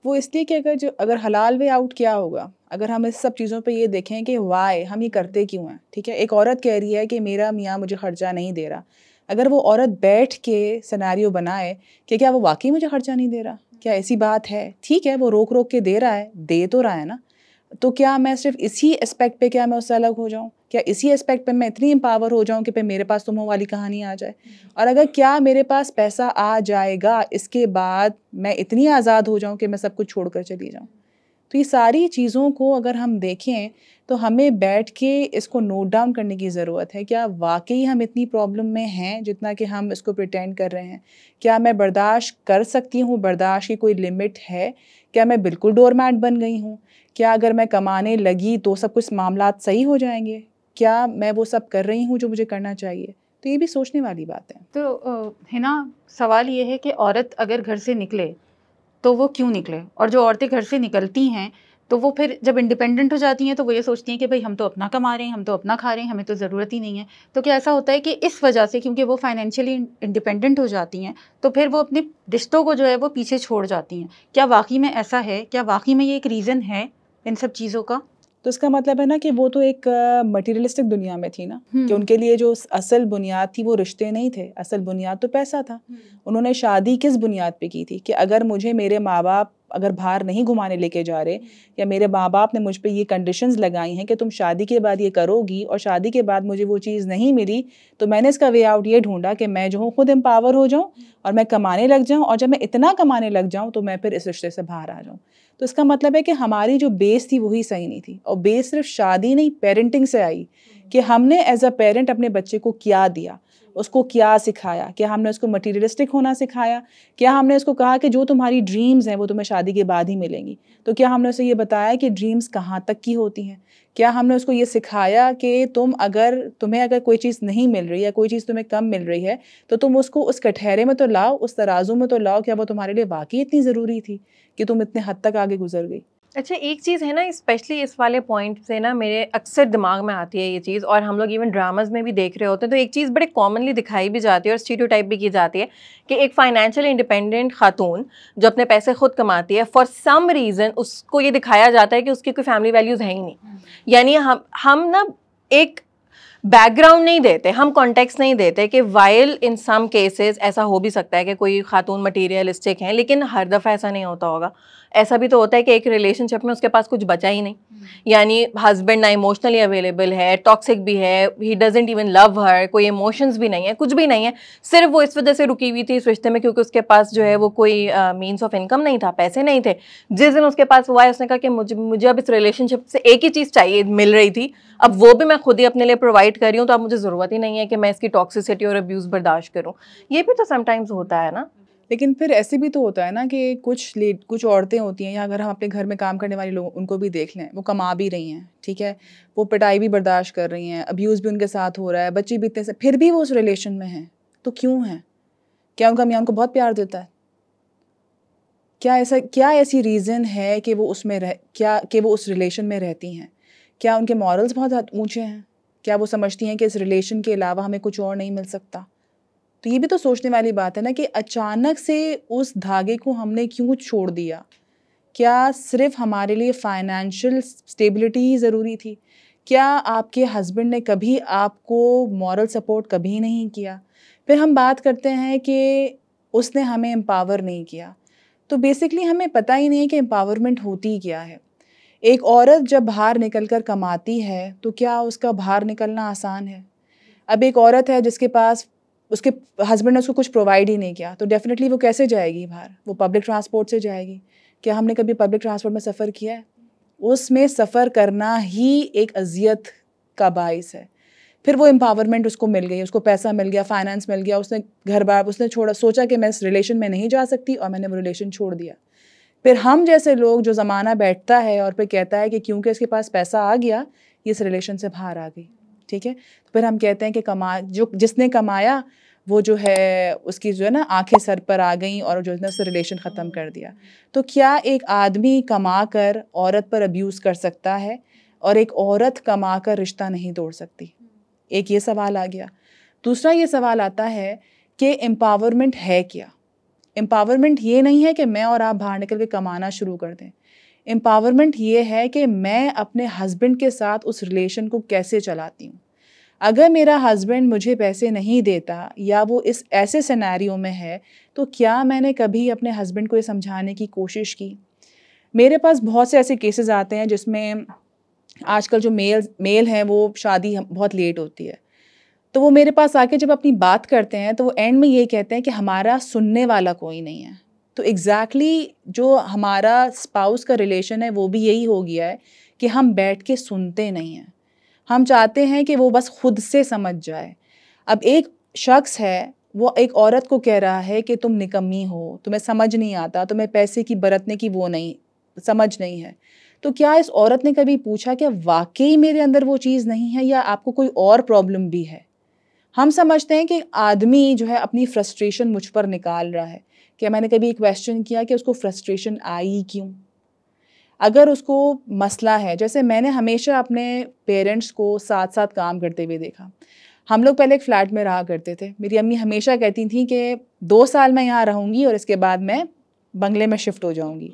[SPEAKER 2] वो इसलिए कि अगर हलाल वे आउट क्या होगा, अगर हम इस सब चीज़ों पे ये देखें कि वाई हम ये करते क्यों हैं। ठीक है, एक औरत कह रही है कि मेरा मियाँ मुझे खर्चा नहीं दे रहा। अगर वो औरत बैठ के सिनेरियो बनाए कि क्या वो वाकई मुझे खर्चा नहीं दे रहा, क्या ऐसी बात है, ठीक है वो रोक रोक के दे रहा है, दे तो रहा है ना, तो क्या मैं सिर्फ इसी एस्पेक्ट पे क्या मैं उससे अलग हो जाऊँ, क्या इसी एस्पेक्ट पे मैं इतनी एम्पावर हो जाऊँ कि फिर मेरे पास तुम हो वाली कहानी आ जाए। और अगर क्या मेरे पास पैसा आ जाएगा इसके बाद मैं इतनी आज़ाद हो जाऊँ कि मैं सब कुछ छोड़ कर चली जाऊँ। तो ये सारी चीज़ों को अगर हम देखें तो हमें बैठ के इसको नोट डाउन करने की ज़रूरत है। क्या वाकई हम इतनी प्रॉब्लम में हैं जितना कि हम इसको प्रिटेंड कर रहे हैं? क्या मैं बर्दाश्त कर सकती हूँ, बर्दाश्त की कोई लिमिट है? क्या मैं बिल्कुल डोरमैट बन गई हूँ? क्या अगर मैं कमाने लगी तो सब कुछ मामलात सही हो जाएंगे? क्या मैं वो सब कर रही हूँ जो मुझे करना चाहिए? तो ये भी सोचने वाली बात है।
[SPEAKER 1] तो है ना, सवाल ये है कि औरत अगर घर से निकले तो वो क्यों निकले, और जो औरतें घर से निकलती हैं तो वो फिर जब इंडिपेंडेंट हो जाती हैं तो वो ये सोचती हैं कि भाई हम तो अपना कमा रहे हैं, हम तो अपना खा रहे हैं, हमें तो ज़रूरत ही नहीं है। तो क्या ऐसा होता है कि इस वजह से, क्योंकि वो फाइनेंशियली इंडिपेंडेंट हो जाती हैं, तो फिर वो अपने रिश्तों को जो है वो पीछे छोड़ जाती हैं? क्या वाकई में ऐसा है? क्या वाकई में ये एक रीज़न है इन सब चीज़ों का?
[SPEAKER 2] तो इसका मतलब है ना कि वो तो एक मटेरियलिस्टिक दुनिया में थी ना, कि उनके लिए जो असल बुनियाद थी वो रिश्ते नहीं थे, असल बुनियाद तो पैसा था। उन्होंने शादी किस बुनियाद पे की थी कि अगर मुझे मेरे माँ बाप अगर बाहर नहीं घुमाने लेके जा रहे, या मेरे माँ बाप ने मुझ पे ये कंडीशंस लगाई हैं कि तुम शादी के बाद ये करोगी और शादी के बाद मुझे वो चीज़ नहीं मिली, तो मैंने इसका वे आउट ये ढूंढा कि मैं जो हूँ खुद एम्पावर हो जाऊँ और मैं कमाने लग जाऊँ, और जब मैं इतना कमाने लग जाऊँ तो मैं फिर इस रिश्ते से बाहर आ जाऊँ। तो इसका मतलब है कि हमारी जो बेस थी वही सही नहीं थी, और बेस सिर्फ शादी नहीं पेरेंटिंग से आई कि हमने एज अ पेरेंट अपने बच्चे को क्या दिया। उसको क्या सिखाया? क्या हमने उसको मटीरियलिस्टिक होना सिखाया? क्या हमने उसको कहा कि जो तुम्हारी ड्रीम्स हैं वो तुम्हें शादी के बाद ही मिलेंगी? तो क्या हमने उसे ये बताया कि ड्रीम्स कहाँ तक की होती हैं? क्या हमने उसको ये सिखाया कि तुम्हें अगर कोई चीज़ नहीं मिल रही है, कोई चीज़ तुम्हें कम मिल रही है, तो तुम उसको उस कटहरे में तो लाओ, उस तराजू में तो लाओ, क्या वो तुम्हारे लिए वाक़ई इतनी ज़रूरी थी कि तुम इतने हद तक आगे गुज़र गई?
[SPEAKER 3] अच्छा, एक चीज़ है ना, स्पेशली इस वाले पॉइंट से ना मेरे अक्सर दिमाग में आती है ये चीज़, और हम लोग इवन ड्रामाज में भी देख रहे होते हैं, तो एक चीज़ बड़े कॉमनली दिखाई भी जाती है और स्टीरियोटाइप भी की जाती है कि एक फाइनेंशियल इंडिपेंडेंट खातून जो अपने पैसे खुद कमाती है, फॉर सम रीज़न उसको ये दिखाया जाता है कि उसकी कोई फैमिली वैल्यूज़ है ही नहीं। यानी हम ना एक बैकग्राउंड नहीं देते, हम कॉन्टेक्स्ट नहीं देते कि वाइल इन सम केसेस ऐसा हो भी सकता है कि कोई खातून मटीरियलिस्टिक हैं, लेकिन हर दफ़ा ऐसा नहीं होता होगा। ऐसा भी तो होता है कि एक रिलेशनशिप में उसके पास कुछ बचा ही नहीं, यानी हस्बैंड ना इमोशनली अवेलेबल है, टॉक्सिक भी है, ही डजंट इवन लव हर, कोई इमोशंस भी नहीं है, कुछ भी नहीं है, सिर्फ वो इस वजह से रुकी हुई थी इस रिश्ते में क्योंकि उसके पास जो है वो कोई मीन्स ऑफ इनकम नहीं था, पैसे नहीं थे। जिस दिन उसके पास हुआ है उसने कहा कि मुझे अब इस रिलेशनशिप से एक ही चीज़ चाहिए, मिल रही थी, अब वो भी मैं खुद ही अपने लिए प्रोवाइड कर रही हूँ, तो अब मुझे ज़रूरत ही नहीं है कि मैं इसकी टॉक्सिसिटी और अब्यूज़ बर्दाश्त करूँ। ये भी तो समटाइम्स होता है ना।
[SPEAKER 2] लेकिन फिर ऐसे भी तो होता है ना कि कुछ औरतें होती हैं, या अगर हम अपने घर में काम करने वाले लोग उनको भी देख लें, वो कमा भी रही हैं, ठीक है, वो पिटाई भी बर्दाश्त कर रही हैं, अब्यूज़ भी उनके साथ हो रहा है, बच्चे भी इतने से, फिर भी वो उस रिलेशन में हैं, तो क्यों हैं? क्या उनका मियाँ उनको बहुत प्यार देता है? क्या ऐसी रीज़न है कि वो उस रिलेशन में रहती हैं? क्या उनके मॉरल्स बहुत ऊँचे हैं? क्या वो समझती हैं कि इस रिलेशन के अलावा हमें कुछ और नहीं मिल सकता? तो ये भी तो सोचने वाली बात है ना कि अचानक से उस धागे को हमने क्यों छोड़ दिया? क्या सिर्फ़ हमारे लिए फ़ाइनेंशियल स्टेबिलिटी ही ज़रूरी थी? क्या आपके हस्बैंड ने कभी आपको मॉरल सपोर्ट कभी नहीं किया? फिर हम बात करते हैं कि उसने हमें एम्पावर नहीं किया। तो बेसिकली हमें पता ही नहीं है कि एम्पावरमेंट होती क्या है। एक औरत जब बाहर निकल कर कमाती है, तो क्या उसका बाहर निकलना आसान है? अब एक औरत है जिसके पास उसके हस्बैंड ने उसको कुछ प्रोवाइड ही नहीं किया, तो डेफ़िनेटली वो कैसे जाएगी बाहर? वो पब्लिक ट्रांसपोर्ट से जाएगी। क्या हमने कभी पब्लिक ट्रांसपोर्ट में सफ़र किया है? उसमें सफ़र करना ही एक अज़ियत का बाइस है। फिर वो एम्पावरमेंट उसको मिल गई, उसको पैसा मिल गया, फाइनेंस मिल गया, उसने घर-बार उसने सोचा कि मैं इस रिलेशन में नहीं जा सकती और मैंने वो रिलेशन छोड़ दिया। फिर हम जैसे लोग जो ज़माना बैठता है और फिर कहता है कि क्योंकि इसके पास पैसा आ गया, ये इस रिलेशन से बाहर आ गई, ठीक है? तो फिर हम कहते हैं कि जिसने कमाया वो जो है उसकी जो है ना आँखें सर पर आ गईं और जो है ना उससे रिलेशन ख़त्म कर दिया। तो क्या एक आदमी कमा कर औरत पर अब्यूज़ कर सकता है और एक औरत कमा कर रिश्ता नहीं तोड़ सकती? एक ये सवाल आ गया। दूसरा ये सवाल आता है कि एम्पावरमेंट है क्या? एम्पावरमेंट ये नहीं है कि मैं और आप बाहर निकल के कमाना शुरू कर दें। एम्पावरमेंट ये है कि मैं अपने हस्बैंड के साथ उस रिलेशन को कैसे चलाती हूँ। अगर मेरा हस्बैंड मुझे पैसे नहीं देता या वो इस ऐसे सिनेरियो में है, तो क्या मैंने कभी अपने हस्बैंड को ये समझाने की कोशिश की? मेरे पास बहुत से ऐसे केसेस आते हैं जिसमें आजकल जो मेल हैं वो शादी बहुत लेट होती है। तो वो मेरे पास आके जब अपनी बात करते हैं तो वो एंड में ये कहते हैं कि हमारा सुनने वाला कोई नहीं है। तो एग्ज़ैक्टली जो हमारा स्पाउस का रिलेशन है वो भी यही हो गया है कि हम बैठ के सुनते नहीं हैं। हम चाहते हैं कि वो बस खुद से समझ जाए। अब एक शख्स है, वो एक औरत को कह रहा है कि तुम निकम्मी हो, तुम्हें समझ नहीं आता, तुम्हें पैसे की बरतने की वो नहीं समझ नहीं है। तो क्या इस औरत ने कभी पूछा कि वाक़ई मेरे अंदर वो चीज़ नहीं है या आपको कोई और प्रॉब्लम भी है? हम समझते हैं कि आदमी जो है अपनी फ्रस्ट्रेशन मुझ पर निकाल रहा है। क्या मैंने कभी क्वेश्चन किया कि उसको फ्रस्ट्रेशन आई क्यों? अगर उसको मसला है, जैसे मैंने हमेशा अपने पेरेंट्स को साथ-साथ काम करते हुए देखा। हम लोग पहले एक फ्लैट में रहा करते थे। मेरी अम्मी हमेशा कहती थी कि 2 साल मैं यहाँ रहूँगी और इसके बाद मैं बंगले में शिफ्ट हो जाऊँगी।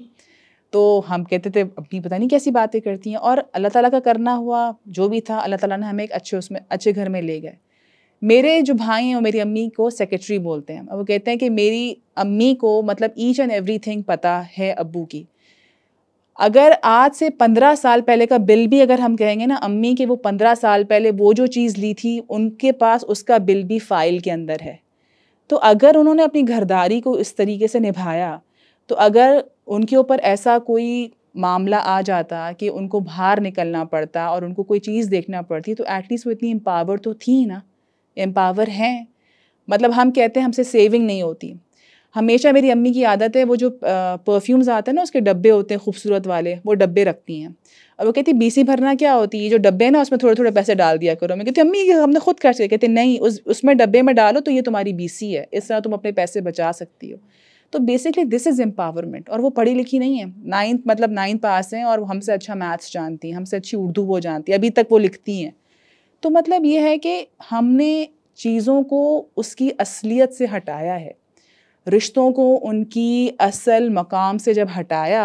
[SPEAKER 2] तो हम कहते थे अम्मी पता नहीं कैसी बातें करती हैं, और अल्लाह ताला का करना हुआ, जो भी था अल्लाह ताला ने हमें एक अच्छे घर में ले गए। मेरे जो भाई हैं वो मेरी अम्मी को सेक्रेटरी बोलते हैं। वो कहते हैं कि मेरी अम्मी को मतलब ईच एंड एवरीथिंग पता है अब्बू की। अगर आज से 15 साल पहले का बिल भी अगर हम कहेंगे ना अम्मी के, वो 15 साल पहले वो जो चीज़ ली थी उनके पास उसका बिल भी फ़ाइल के अंदर है। तो अगर उन्होंने अपनी घरदारी को इस तरीके से निभाया, तो अगर उनके ऊपर ऐसा कोई मामला आ जाता कि उनको बाहर निकलना पड़ता और उनको कोई चीज़ देखना पड़ती, तो एटलीस्ट वो इतनी एम्पावर तो थी ना, एम्पावर हैं। मतलब हम कहते हैं हमसे सेविंग नहीं होती। हमेशा मेरी अम्मी की आदत है, वो जो परफ्यूम्स आते हैं ना उसके डब्बे होते हैं खूबसूरत वाले, वो डब्बे रखती हैं और वो कहती बीसी भरना क्या होती है, ये जो डब्बे हैं ना उसमें थोड़े थोड़े पैसे डाल दिया करो। मैं कहती अम्मी ये हमने खुद खर्च किया। कहते नहीं, उसमें डब्बे में डालो तो ये तुम्हारी बीसी है, इस तरह तुम अपने पैसे बचा सकती हो। तो बेसिकली दिस इज़ एम्पावरमेंट। और वो पढ़ी लिखी नहीं है, 9th पास हैं और हमसे अच्छा मैथ्स जानती हैं, हमसे अच्छी उर्दू वो जानती है, अभी तक वो लिखती हैं। तो मतलब ये है कि हमने चीज़ों को उसकी असलियत से हटाया है, रिश्तों को उनकी असल मकाम से जब हटाया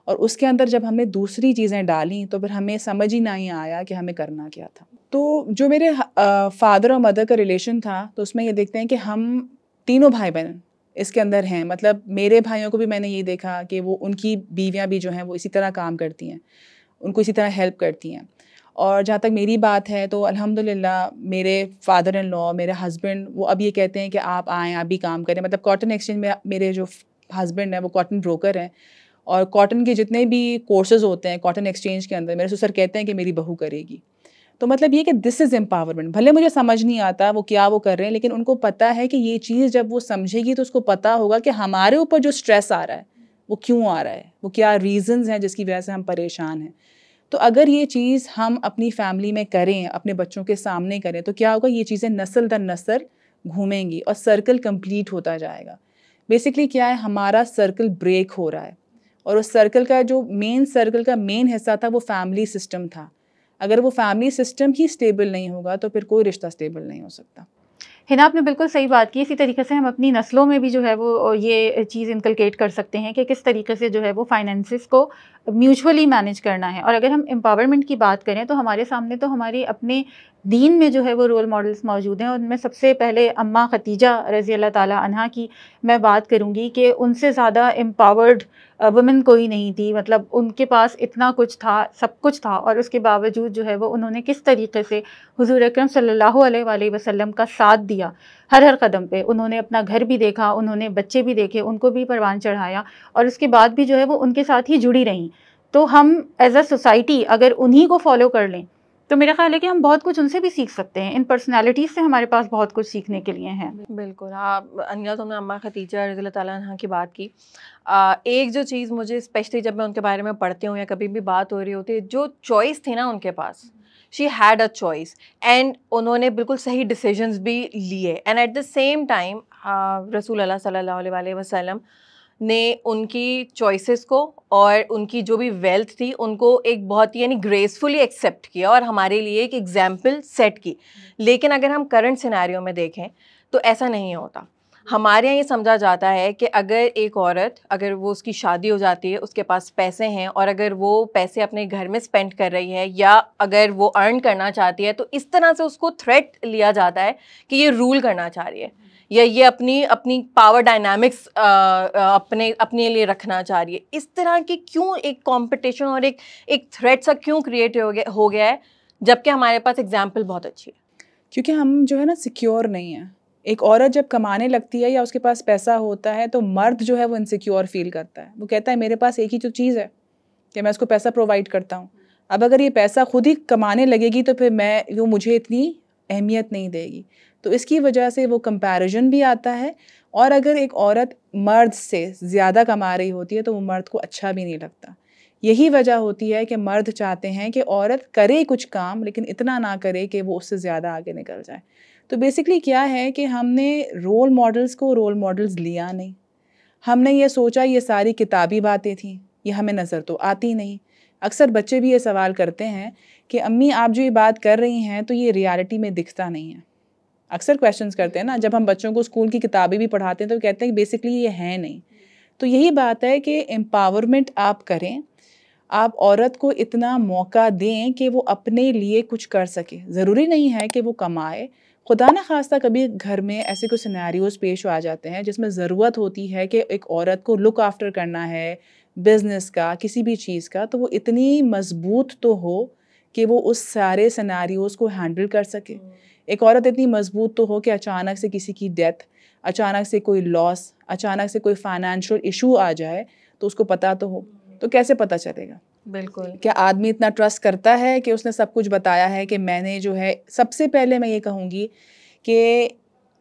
[SPEAKER 2] और उसके अंदर जब हमने दूसरी चीज़ें डाली तो फिर हमें समझ ही नहीं आया कि हमें करना क्या था। तो जो मेरे फादर और मदर का रिलेशन था तो उसमें ये देखते हैं कि हम तीनों भाई बहन इसके अंदर हैं। मतलब मेरे भाइयों को भी मैंने ये देखा कि वो उनकी बीवियाँ भी जो हैं वो इसी तरह काम करती हैं, उनको इसी तरह हेल्प करती हैं। और जहाँ तक मेरी बात है तो अल्हम्दुलिल्लाह मेरे फादर इन लॉ, मेरे हस्बैंड, वो अब ये कहते हैं कि आप आएँ, आप भी काम करें। मतलब कॉटन एक्सचेंज में मेरे जो हस्बैंड हैं वो कॉटन ब्रोकर हैं और कॉटन के जितने भी कोर्सेज़ होते हैं कॉटन एक्सचेंज के अंदर मेरे ससुर कहते हैं कि मेरी बहू करेगी। तो मतलब ये कि दिस इज़ एम्पावरमेंट। भले मुझे समझ नहीं आता वो क्या वो कर रहे हैं, लेकिन उनको पता है कि ये चीज़ जब वो समझेगी तो उसको पता होगा कि हमारे ऊपर जो स्ट्रेस आ रहा है वो क्यों आ रहा है, वो क्या रीज़न्स हैं जिसकी वजह से हम परेशान हैं। तो अगर ये चीज़ हम अपनी फैमिली में करें, अपने बच्चों के सामने करें, तो क्या होगा, ये चीज़ें नस्ल दर नस्ल घूमेंगी और सर्कल कंप्लीट होता जाएगा। बेसिकली क्या है, हमारा सर्कल ब्रेक हो रहा है और उस सर्कल का जो सर्कल का मेन हिस्सा था वो फैमिली सिस्टम था। अगर वो फैमिली सिस्टम ही स्टेबल नहीं होगा तो फिर कोई रिश्ता स्टेबल नहीं हो सकता।
[SPEAKER 1] हिना, आपने बिल्कुल सही बात की। इसी तरीके से हम अपनी नस्लों में भी जो है वो ये चीज़ इनकलकेट कर सकते हैं कि किस तरीके से जो है वो फाइनेंसिस को म्यूचुअली मैनेज करना है। और अगर हम एम्पावरमेंट की बात करें तो हमारे सामने तो हमारे अपने दीन में जो है वो रोल मॉडल्स मौजूद हैं। उनमें सबसे पहले अम्मा खदीजा रज़ी अल्लाह ताला अन्हा की मैं बात करूँगी कि उनसे ज़्यादा एम्पावर्ड वुमेन कोई नहीं थी। मतलब उनके पास इतना कुछ था, सब कुछ था, और उसके बावजूद जो है वो उन्होंने किस तरीके से हुज़ूर अकरम सल्लल्लाहु अलैहि वसल्लम का साथ दिया। हर कदम पे उन्होंने अपना घर भी देखा, उन्होंने बच्चे भी देखे, उनको भी परवान चढ़ाया और उसके बाद भी जो है वो उनके साथ ही जुड़ी रहीं। तो हम एज़ अ सोसाइटी अगर उन्हीं को फॉलो कर लें तो मेरा ख़्याल है कि हम बहुत कुछ उनसे भी सीख सकते हैं। इन पर्सनैलिटीज़ से हमारे पास बहुत कुछ सीखने के लिए हैं।
[SPEAKER 3] बिल्कुल। हाँ, अनिला, तुमने अम्मा खदीजा रज़ी अल्लाह ताला अन्हा की बात की। एक जो चीज़ मुझे स्पेशली जब मैं उनके बारे में पढ़ती हूँ या कभी भी बात हो रही होती है, जो चॉइस थी ना उनके पास, she had a choice and उन्होंने बिल्कुल सही डिसीजंस भी लिए। And at the same time रसूल अल्लाह सल्लल्लाहु अलैहि वसल्लम ने उनकी चॉइसेस को और उनकी जो भी वेल्थ थी उनको एक बहुत ही यानी ग्रेसफुली एक्सेप्ट किया और हमारे लिए एक एग्जाम्पल सेट की। लेकिन अगर हम करंट सिनेरियो में देखें तो ऐसा नहीं होता। हमारे यहाँ ये समझा जाता है कि अगर एक औरत, अगर वो उसकी शादी हो जाती है, उसके पास पैसे हैं और अगर वो पैसे अपने घर में स्पेंड कर रही है या अगर वो अर्न करना चाहती है तो इस तरह से उसको थ्रेट लिया जाता है कि ये रूल करना चाह रही है या ये अपनी अपनी पावर डायनामिक्स अपने लिए रखना चाह रही है। इस तरह की क्यों एक कंपटीशन और एक थ्रेट सा क्यों क्रिएट हो गया है, जबकि हमारे पास एग्जाम्पल बहुत अच्छी है?
[SPEAKER 2] क्योंकि हम जो है ना सिक्योर नहीं है। एक औरत जब कमाने लगती है या उसके पास पैसा होता है तो मर्द जो है वो इनसिक्योर फील करता है। वो कहता है मेरे पास एक ही तो चीज़ है कि मैं उसको पैसा प्रोवाइड करता हूँ। अब अगर ये पैसा खुद ही कमाने लगेगी तो फिर वो मुझे इतनी अहमियत नहीं देगी। तो इसकी वजह से वो कंपैरिजन भी आता है। और अगर एक औरत मर्द से ज़्यादा कमा रही होती है तो वो मर्द को अच्छा भी नहीं लगता। यही वजह होती है कि मर्द चाहते हैं कि औरत करे कुछ काम लेकिन इतना ना करे कि वो उससे ज़्यादा आगे निकल जाए। तो बेसिकली क्या है कि हमने रोल मॉडल्स को रोल मॉडल्स लिया नहीं। हमने ये सोचा ये सारी किताबी बातें थी, ये हमें नज़र तो आती नहीं। अक्सर बच्चे भी ये सवाल करते हैं कि अम्मी आप जो ये बात कर रही हैं तो ये रियलिटी में दिखता नहीं है। अक्सर क्वेश्चंस करते हैं ना, जब हम बच्चों को स्कूल की किताबें भी पढ़ाते हैं तो कहते हैं कि बेसिकली ये है नहीं। तो यही बात है कि एम्पावरमेंट आप करें, आप औरत को इतना मौका दें कि वो अपने लिए कुछ कर सके। ज़रूरी नहीं है कि वो कमाए। खुदा न खास्ता कभी घर में ऐसे कुछ सिनेरियोज पेश आ जाते हैं जिसमें ज़रूरत होती है कि एक औरत को लुक आफ्टर करना है बिज़नेस का, किसी भी चीज़ का, तो वो इतनी मजबूत तो हो कि वो उस सारे सिनेरियोज को हैंडल कर सके। एक औरत इतनी मजबूत तो हो कि अचानक से किसी की डेथ, अचानक से कोई लॉस, अचानक से कोई फाइनेंशियल इशू आ जाए तो उसको पता तो हो। तो कैसे पता चलेगा?
[SPEAKER 3] बिल्कुल।
[SPEAKER 2] क्या आदमी इतना ट्रस्ट करता है कि उसने सब कुछ बताया है कि मैंने जो है, सबसे पहले मैं ये कहूँगी कि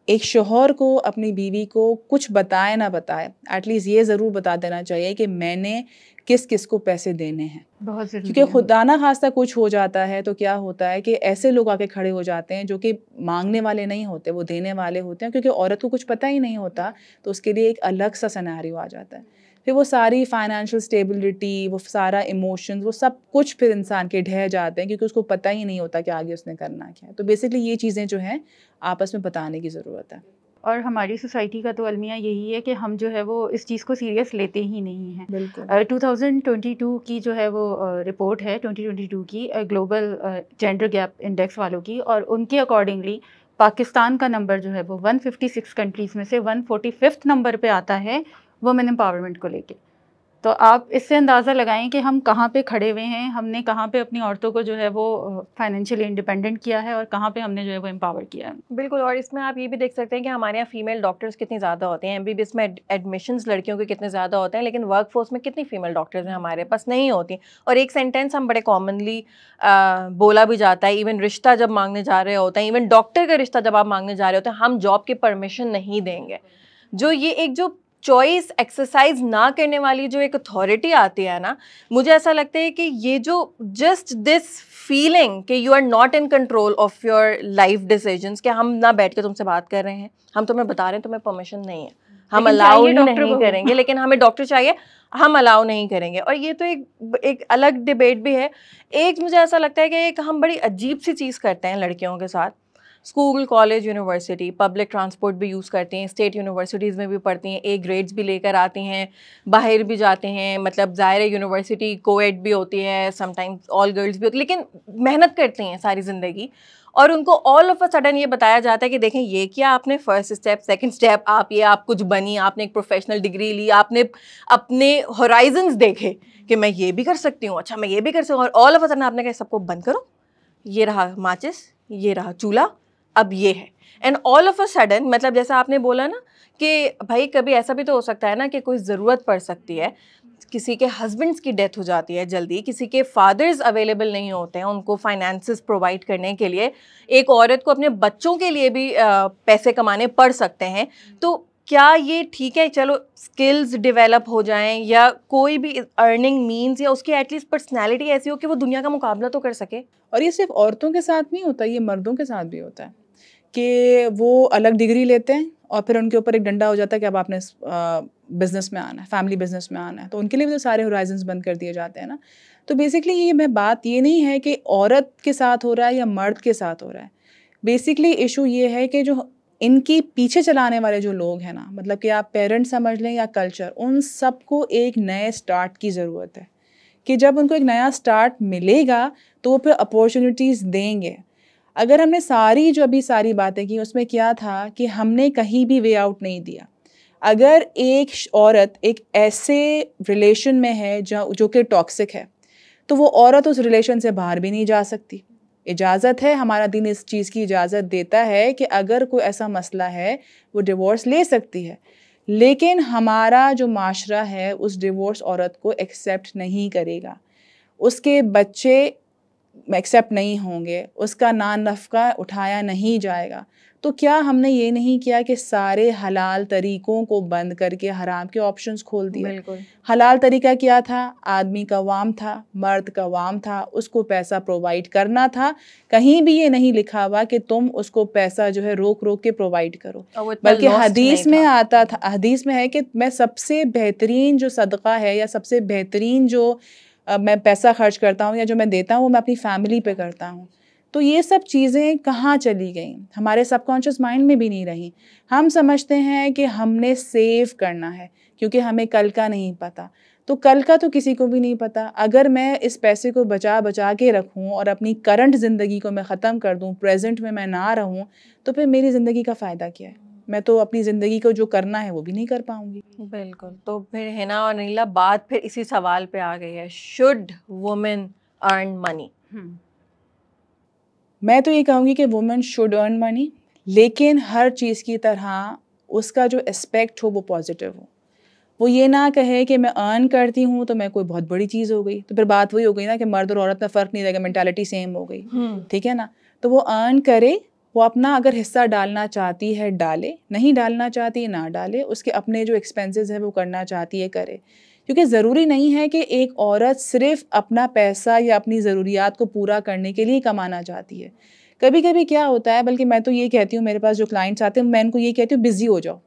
[SPEAKER 2] एक शौहर को अपनी बीवी को कुछ बताए ना बताए, एटलीस्ट ये ज़रूर बता देना चाहिए कि मैंने किस किस को पैसे देने हैं।
[SPEAKER 1] बहुत ज़रूरी
[SPEAKER 2] क्योंकि
[SPEAKER 1] है।
[SPEAKER 2] खुदा ना खास्ता कुछ हो जाता है तो क्या होता है कि ऐसे लोग आके खड़े हो जाते हैं जो कि मांगने वाले नहीं होते, वो देने वाले होते हैं, क्योंकि औरत को कुछ पता ही नहीं होता, तो उसके लिए एक अलग सा सिनेरियो आ जाता है। फिर वो सारी फाइनेंशियल स्टेबिलिटी, वो सारा इमोशंस, वो सब कुछ फिर इंसान के ढह जाते हैं, क्योंकि उसको पता ही नहीं होता कि आगे उसने करना क्या है। तो बेसिकली ये चीज़ें जो हैं आपस में बताने की ज़रूरत है।
[SPEAKER 1] और हमारी सोसाइटी का तो अलमिया यही है कि हम जो है वो इस चीज़ को सीरियस लेते ही नहीं हैं।
[SPEAKER 2] बिल्कुल
[SPEAKER 1] 2022 की जो है वो रिपोर्ट है 2022 की, ग्लोबल जेंडर गैप इंडेक्स वालों की, और उनके अकॉर्डिंगली पाकिस्तान का नंबर जो है वो 156 कंट्रीज़ में से 145th नंबर पे आता है वुमेन एम्पावरमेंट को लेके। तो आप इससे अंदाज़ा लगाएं कि हम कहाँ पे खड़े हुए हैं, हमने कहाँ पे अपनी औरतों को जो है वो फाइनेंशियली इंडिपेंडेंट किया है और कहाँ पे हमने जो है वो एम्पावर किया है।
[SPEAKER 3] बिल्कुल, और इसमें आप ये भी देख सकते हैं कि हमारे यहाँ फीमेल डॉक्टर्स कितनी ज़्यादा होते हैं, एमबीबीएस में एडमिशन्स लड़कियों के कितने ज़्यादा होते हैं, लेकिन वर्क फोर्स में कितनी फीमेल डॉक्टर्स हैं हमारे पास, नहीं होती। और एक सेंटेंस हम बड़े कॉमनली बोला भी जाता है, इवन रिश्ता जब मांगने जा रहे होते हैं, इवन डॉक्टर का रिश्ता जब आप मांगने जा रहे होते हैं, हम जॉब की परमिशन नहीं देंगे। जो ये एक जो चॉइस एक्सरसाइज ना करने वाली जो एक अथॉरिटी आती है ना, मुझे ऐसा लगता है कि ये जो जस्ट दिस फीलिंग कि you are not in control of your life decisions, कि हम ना बैठ के तुमसे बात कर रहे हैं, हम तुम्हें बता रहे हैं तुम्हें परमिशन नहीं है, हम अलाउ ही नहीं करेंगे, लेकिन हमें डॉक्टर चाहिए, हम अलाउ नहीं करेंगे। और ये तो एक अलग डिबेट भी है। एक मुझे ऐसा लगता है कि एक हम बड़ी अजीब सी चीज़ करते हैं लड़कियों के साथ, school, college, university, public transport भी यूज़ करती हैं, स्टेट यूनिवर्सिटीज़ में भी पढ़ती हैं, ए ग्रेड्स भी लेकर आती हैं, बाहर भी जाते हैं, मतलब ज़ाहिर है यूनिवर्सिटी कोएड भी होती है, समटाइम्स ऑल गर्ल्स भी होती है, लेकिन मेहनत करती हैं सारी ज़िंदगी, और उनको ऑल ऑफ अ सडन ये बताया जाता है कि देखें ये किया आपने, फर्स्ट स्टेप, सेकंड स्टेप, आप कुछ बनी, आपने एक प्रोफेशनल डिग्री ली, आपने अपने होराइजन्स देखे कि मैं ये भी कर सकती हूँ, अच्छा मैं ये भी कर सकती हूँ, और ऑल ऑफ अ सडन आपने कहा सबको बंद करो, ये रहा माचिस, ये रहा चूल्हा, अब ये है। And all of a sudden, मतलब जैसा आपने बोला ना कि भाई कभी ऐसा भी तो हो सकता है ना कि कोई ज़रूरत पड़ सकती है, किसी के हस्बैंड्स की डेथ हो जाती है जल्दी, किसी के फादर्स अवेलेबल नहीं होते हैं उनको फाइनेंसेस प्रोवाइड करने के लिए, एक औरत को अपने बच्चों के लिए भी पैसे कमाने पड़ सकते हैं। तो क्या ये ठीक है, चलो स्किल्स डेवलप हो जाएं या कोई भी अर्निंग मीन्स, या उसकी एटलीस्ट पर्सनैलिटी ऐसी हो कि वो दुनिया का मुकाबला तो कर सके।
[SPEAKER 2] और ये सिर्फ औरतों के साथ नहीं होता, ये मर्दों के साथ भी होता है कि वो अलग डिग्री लेते हैं और फिर उनके ऊपर एक डंडा हो जाता है कि अब आपने बिजनेस में आना है, फैमिली बिजनेस में आना है, तो उनके लिए भी तो सारे होराइजन्स बंद कर दिए जाते हैं ना। तो बेसिकली ये मैं बात ये नहीं है कि औरत के साथ हो रहा है या मर्द के साथ हो रहा है, बेसिकली इशू ये है कि जो इनकी पीछे चलाने वाले जो लोग हैं ना, मतलब कि आप पेरेंट्स समझ लें या कल्चर, उन सबको एक नए स्टार्ट की ज़रूरत है कि जब उनको एक नया स्टार्ट मिलेगा तो वो फिर अपॉर्चुनिटीज़ देंगे। अगर हमने सारी जो अभी सारी बातें की उसमें क्या था कि हमने कहीं भी वे आउट नहीं दिया। अगर एक औरत एक ऐसे रिलेशन में है जो कि टॉक्सिक है, तो वो औरत उस रिलेशन से बाहर भी नहीं जा सकती। इजाज़त है, हमारा दिन इस चीज़ की इजाज़त देता है कि अगर कोई ऐसा मसला है वो डिवोर्स ले सकती है, लेकिन हमारा जो माशरा है उस डिवोर्स औरत को एक्सेप्ट नहीं करेगा, उसके बच्चे एक्सेप्ट नहीं होंगे, उसका नान नफ़का उठाया नहीं जाएगा। तो क्या हमने ये नहीं किया कि सारे हलाल तरीक़ों को बंद करके हराम के ऑप्शंस खोल दिए?
[SPEAKER 3] बिल्कुल।
[SPEAKER 2] हलाल तरीका क्या था? आदमी कवाम था, मर्द कवाम था, उसको पैसा प्रोवाइड करना था। कहीं भी ये नहीं लिखा हुआ कि तुम उसको पैसा जो है रोक रोक के प्रोवाइड करो, बल्कि हदीस में आता था, हदीस में है कि मैं सबसे बेहतरीन जो सदका है या सबसे बेहतरीन जो मैं पैसा खर्च करता हूँ या जो मैं देता हूँ वो मैं अपनी फैमिली पे करता हूँ। तो ये सब चीज़ें कहाँ चली गई? हमारे सबकॉन्शियस माइंड में भी नहीं रही। हम समझते हैं कि हमने सेव करना है क्योंकि हमें कल का नहीं पता। तो कल का तो किसी को भी नहीं पता। अगर मैं इस पैसे को बचा बचा के रखूँ और अपनी करंट ज़िंदगी को मैं ख़त्म कर दूँ, प्रेजेंट में मैं ना रहूँ, तो फिर मेरी ज़िंदगी का फ़ायदा क्या है? मैं तो अपनी ज़िंदगी को जो करना है वो भी नहीं कर पाऊँगी।
[SPEAKER 3] बिल्कुल। तो फिर हिना और नीला बात फिर इसी सवाल पे आ गई है, शुड वुमेन अर्न मनी?
[SPEAKER 2] मैं तो ये कहूँगी कि वुमेन शुड अर्न मनी, लेकिन हर चीज़ की तरह उसका जो एस्पेक्ट हो वो पॉजिटिव हो। वो ये ना कहे कि मैं अर्न करती हूँ तो मैं कोई बहुत बड़ी चीज़ हो गई, तो फिर बात वही हो गई ना कि मर्द और औरत में फ़र्क नहीं रहेगा, मेंटालिटी सेम हो गई, ठीक है ना। तो वो अर्न करे वो अपना अगर हिस्सा डालना चाहती है डाले, नहीं डालना चाहती है ना डाले, उसके अपने जो एक्सपेंसेस है वो करना चाहती है करे। क्योंकि ज़रूरी नहीं है कि एक औरत सिर्फ अपना पैसा या अपनी ज़रूरियात को पूरा करने के लिए कमाना चाहती है। कभी कभी क्या होता है, बल्कि मैं तो ये कहती हूँ, मेरे पास जो क्लाइंट्स आते हैं मैं इनको ये कहती हूँ बिज़ी हो जाओ।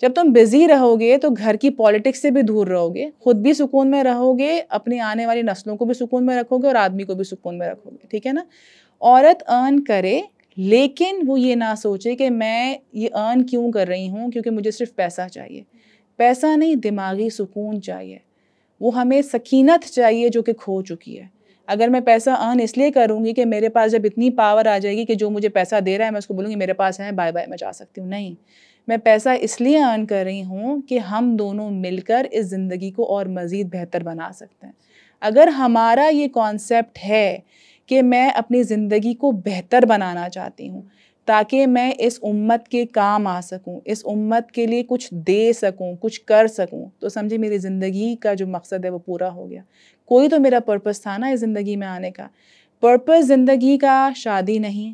[SPEAKER 2] जब तुम बिज़ी रहोगे तो घर की पॉलिटिक्स से भी दूर रहोगे, खुद भी सुकून में रहोगे, अपनी आने वाली नस्लों को भी सुकून में रखोगे और आदमी को भी सुकून में रखोगे, ठीक है ना। औरत अर्न करे, लेकिन वो ये ना सोचे कि मैं ये अर्न क्यों कर रही हूँ क्योंकि मुझे सिर्फ पैसा चाहिए। पैसा नहीं, दिमागी सुकून चाहिए। वो हमें सकीनत चाहिए जो कि खो चुकी है। अगर मैं पैसा अर्न इसलिए करूँगी कि मेरे पास जब इतनी पावर आ जाएगी कि जो मुझे पैसा दे रहा है मैं उसको बोलूँगी मेरे पास है, बाय बाय, मैं जा सकती हूँ, नहीं। मैं पैसा इसलिए अर्न कर रही हूँ कि हम दोनों मिलकर इस ज़िंदगी को और मज़ीद बेहतर बना सकते हैं। अगर हमारा ये कॉन्सेप्ट है कि मैं अपनी ज़िंदगी को बेहतर बनाना चाहती हूँ ताकि मैं इस उम्मत के काम आ सकूं, इस उम्मत के लिए कुछ दे सकूं, कुछ कर सकूं, तो समझे मेरी ज़िंदगी का जो मकसद है वो पूरा हो गया। कोई तो मेरा पर्पस था ना इस ज़िंदगी में आने का। पर्पस ज़िंदगी का शादी नहीं,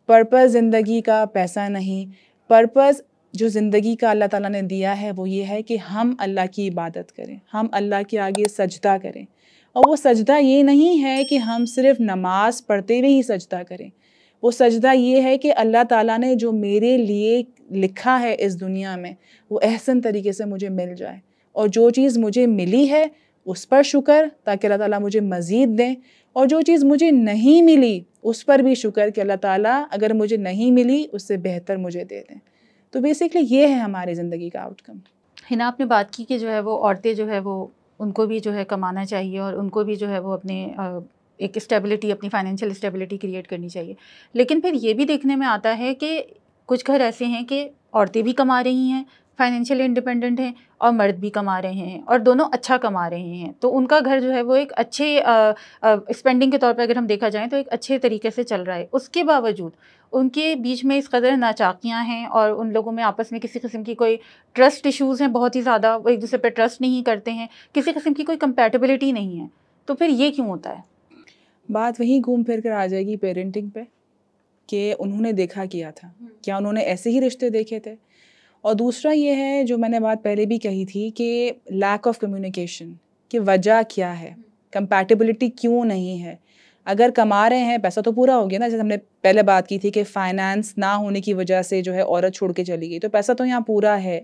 [SPEAKER 2] पर्पस ज़िंदगी का पैसा नहीं, पर्पस जो ज़िंदगी का अल्लाह ताला ने दिया है वो ये है कि हम अल्लाह की इबादत करें, हम अल्लाह के आगे सजदा करें। और वो सजदा ये नहीं है कि हम सिर्फ नमाज पढ़ते हुए ही सजदा करें। वो सजदा ये है कि अल्लाह ताला ने जो मेरे लिए लिखा है इस दुनिया में वो एहसन तरीके से मुझे मिल जाए, और जो चीज़ मुझे मिली है उस पर शुक्र ताकि अल्लाह ताला मुझे मज़ीद दें, और जो चीज़ मुझे नहीं मिली उस पर भी शुक्र कि अल्लाह ताला अगर मुझे नहीं मिली उससे बेहतर मुझे दे दें। तो बेसिकली ये है हमारी ज़िंदगी का आउटकम।
[SPEAKER 1] हिना, आपने बात की कि जो है वो औरतें जो है वो उनको भी जो है कमाना चाहिए और उनको भी जो है वो अपने एक स्टेबिलिटी, अपनी फाइनेंशियल स्टेबिलिटी क्रिएट करनी चाहिए। लेकिन फिर ये भी देखने में आता है कि कुछ घर ऐसे हैं कि औरतें भी कमा रही हैं, फाइनेंशियल इंडिपेंडेंट हैं, और मर्द भी कमा रहे हैं और दोनों अच्छा कमा रहे हैं, तो उनका घर जो है वो एक अच्छे स्पेंडिंग के तौर पर अगर हम देखा जाए तो एक अच्छे तरीके से चल रहा है। उसके बावजूद उनके बीच में इस कदर नाचाकियाँ हैं और उन लोगों में आपस में किसी किस्म की कोई ट्रस्ट इश्यूज़ हैं बहुत ही ज़्यादा, वो एक दूसरे पर ट्रस्ट नहीं करते हैं, किसी किस्म की कोई कंपैटिबिलिटी नहीं है। तो फिर ये क्यों होता है?
[SPEAKER 2] बात वहीं घूम फिर कर आ जाएगी पेरेंटिंग पे कि उन्होंने देखा किया था, क्या उन्होंने ऐसे ही रिश्ते देखे थे। और दूसरा ये है जो मैंने बात पहले भी कही थी कि लैक ऑफ कम्युनिकेशन की वजह क्या है, कंपैटिबिलिटी क्यों नहीं है। अगर कमा रहे हैं पैसा तो पूरा हो गया ना, जैसे हमने पहले बात की थी कि फाइनेंस ना होने की वजह से जो है औरत छोड़ के चली गई, तो पैसा तो यहाँ पूरा है,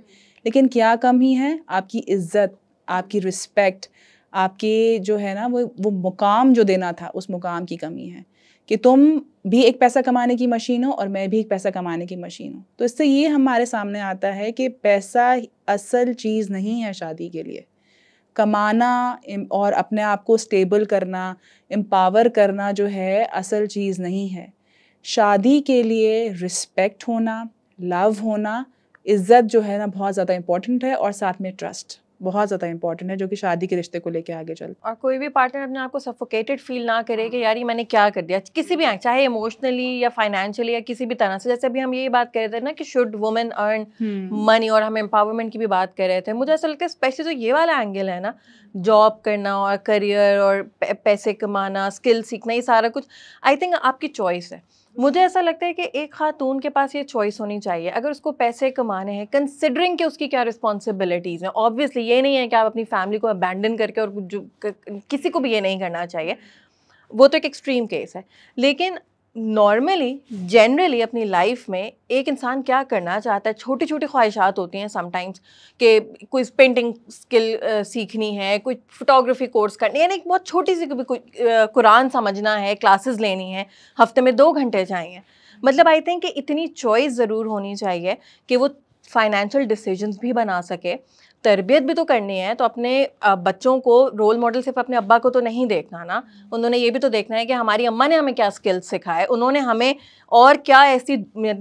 [SPEAKER 2] लेकिन क्या कमी है? आपकी इज्जत, आपकी रिस्पेक्ट, आपके जो है ना वो मुकाम जो देना था उस मुकाम की कमी है कि तुम भी एक पैसा कमाने की मशीन हो और मैं भी एक पैसा कमाने की मशीन हूँ। तो इससे ये हमारे सामने आता है कि पैसा असल चीज़ नहीं है शादी के लिए। कमाना और अपने आप को स्टेबल करना, एम्पावर करना जो है असल चीज़ नहीं है। शादी के लिए रिस्पेक्ट होना, लव होना, इज़्ज़त जो है ना बहुत ज़्यादा इम्पॉर्टेंट है, और साथ में ट्रस्ट बहुत ज़्यादा इंपॉर्टेंट है जो कि शादी के रिश्ते को लेके आगे चल।
[SPEAKER 3] और कोई भी पार्टनर अपने आप को सफोकेटेड फील ना करे कि यार ये मैंने क्या कर दिया, किसी भी चाहे इमोशनली या फाइनेंशियली या किसी भी तरह से। जैसे अभी हम यही बात कर रहे थे ना कि शुड वुमेन अर्न मनी, और हम एम्पावरमेंट की भी बात कर रहे थे। मुझे ऐसा लगता है स्पेशली जो ये वाला एंगल है ना, जॉब करना और करियर और पैसे कमाना, स्किल सीखना, ये सारा कुछ आई थिंक आपकी चॉइस है। मुझे ऐसा लगता है कि एक खातून के पास ये चॉइस होनी चाहिए अगर उसको पैसे कमाने हैं, कंसिडरिंग कि उसकी क्या रिस्पॉन्सिबिलिटीज़ हैं। ऑब्वियसली ये नहीं है कि आप अपनी फैमिली को अबैंडन करके, और जो किसी को भी ये नहीं करना चाहिए, वो तो एक एक्सट्रीम केस है। लेकिन नॉर्मली जनरली अपनी लाइफ में एक इंसान क्या करना चाहता है, छोटी छोटी ख्वाहिशात होती हैं समटाइम्स कि कोई पेंटिंग स्किल सीखनी है, कोई फोटोग्राफी कोर्स करनी है, यानी बहुत छोटी सी कोई कुरान समझना है, क्लासेस लेनी है, हफ्ते में 2 घंटे चाहिए। मतलब आई थिंक कि इतनी चॉइस ज़रूर होनी चाहिए कि वो फाइनेंशियल डिसीजंस भी बना सके, तरबियत भी तो करनी है। तो अपने बच्चों को रोल मॉडल सिर्फ अपने अब्बा को तो नहीं देखना ना, उन्होंने ये भी तो देखना है कि हमारी अम्मा ने हमें क्या स्किल्स सिखाए, उन्होंने हमें और क्या ऐसी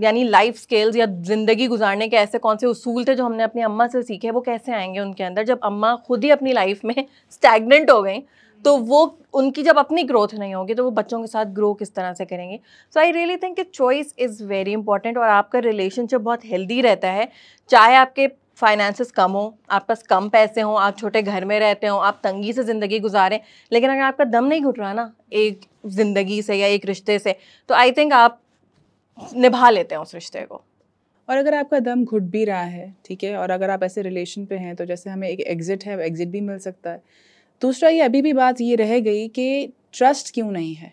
[SPEAKER 3] यानी लाइफ स्किल्स या ज़िंदगी गुजारने के ऐसे कौन से उसूल थे जो हमने अपनी अम्मा से सीखे, वो कैसे आएंगे उनके अंदर जब अम्मा खुद ही अपनी लाइफ में स्टैगनेंट हो गई। तो वो उनकी जब अपनी ग्रोथ नहीं होगी तो वो बच्चों के साथ ग्रो किस तरह से करेंगे। सो आई रियली थिंक कि चॉइस इज़ वेरी इंपॉर्टेंट, और आपका रिलेशनशिप बहुत हेल्दी रहता है चाहे आपके फाइनेंसेस कम हो, आप पास कम पैसे हों, आप छोटे घर में रहते हो, आप तंगी से ज़िंदगी गुजारें, लेकिन अगर आपका दम नहीं घुट रहा ना एक ज़िंदगी से या एक रिश्ते से, तो आई थिंक आप निभा लेते हैं उस रिश्ते को।
[SPEAKER 2] और अगर आपका दम घुट भी रहा है, ठीक है, और अगर आप ऐसे रिलेशन पे हैं तो जैसे हमें एक एग्ज़िट है, एग्ज़िट भी मिल सकता है। दूसरा ये अभी भी बात ये रह गई कि ट्रस्ट क्यों नहीं है।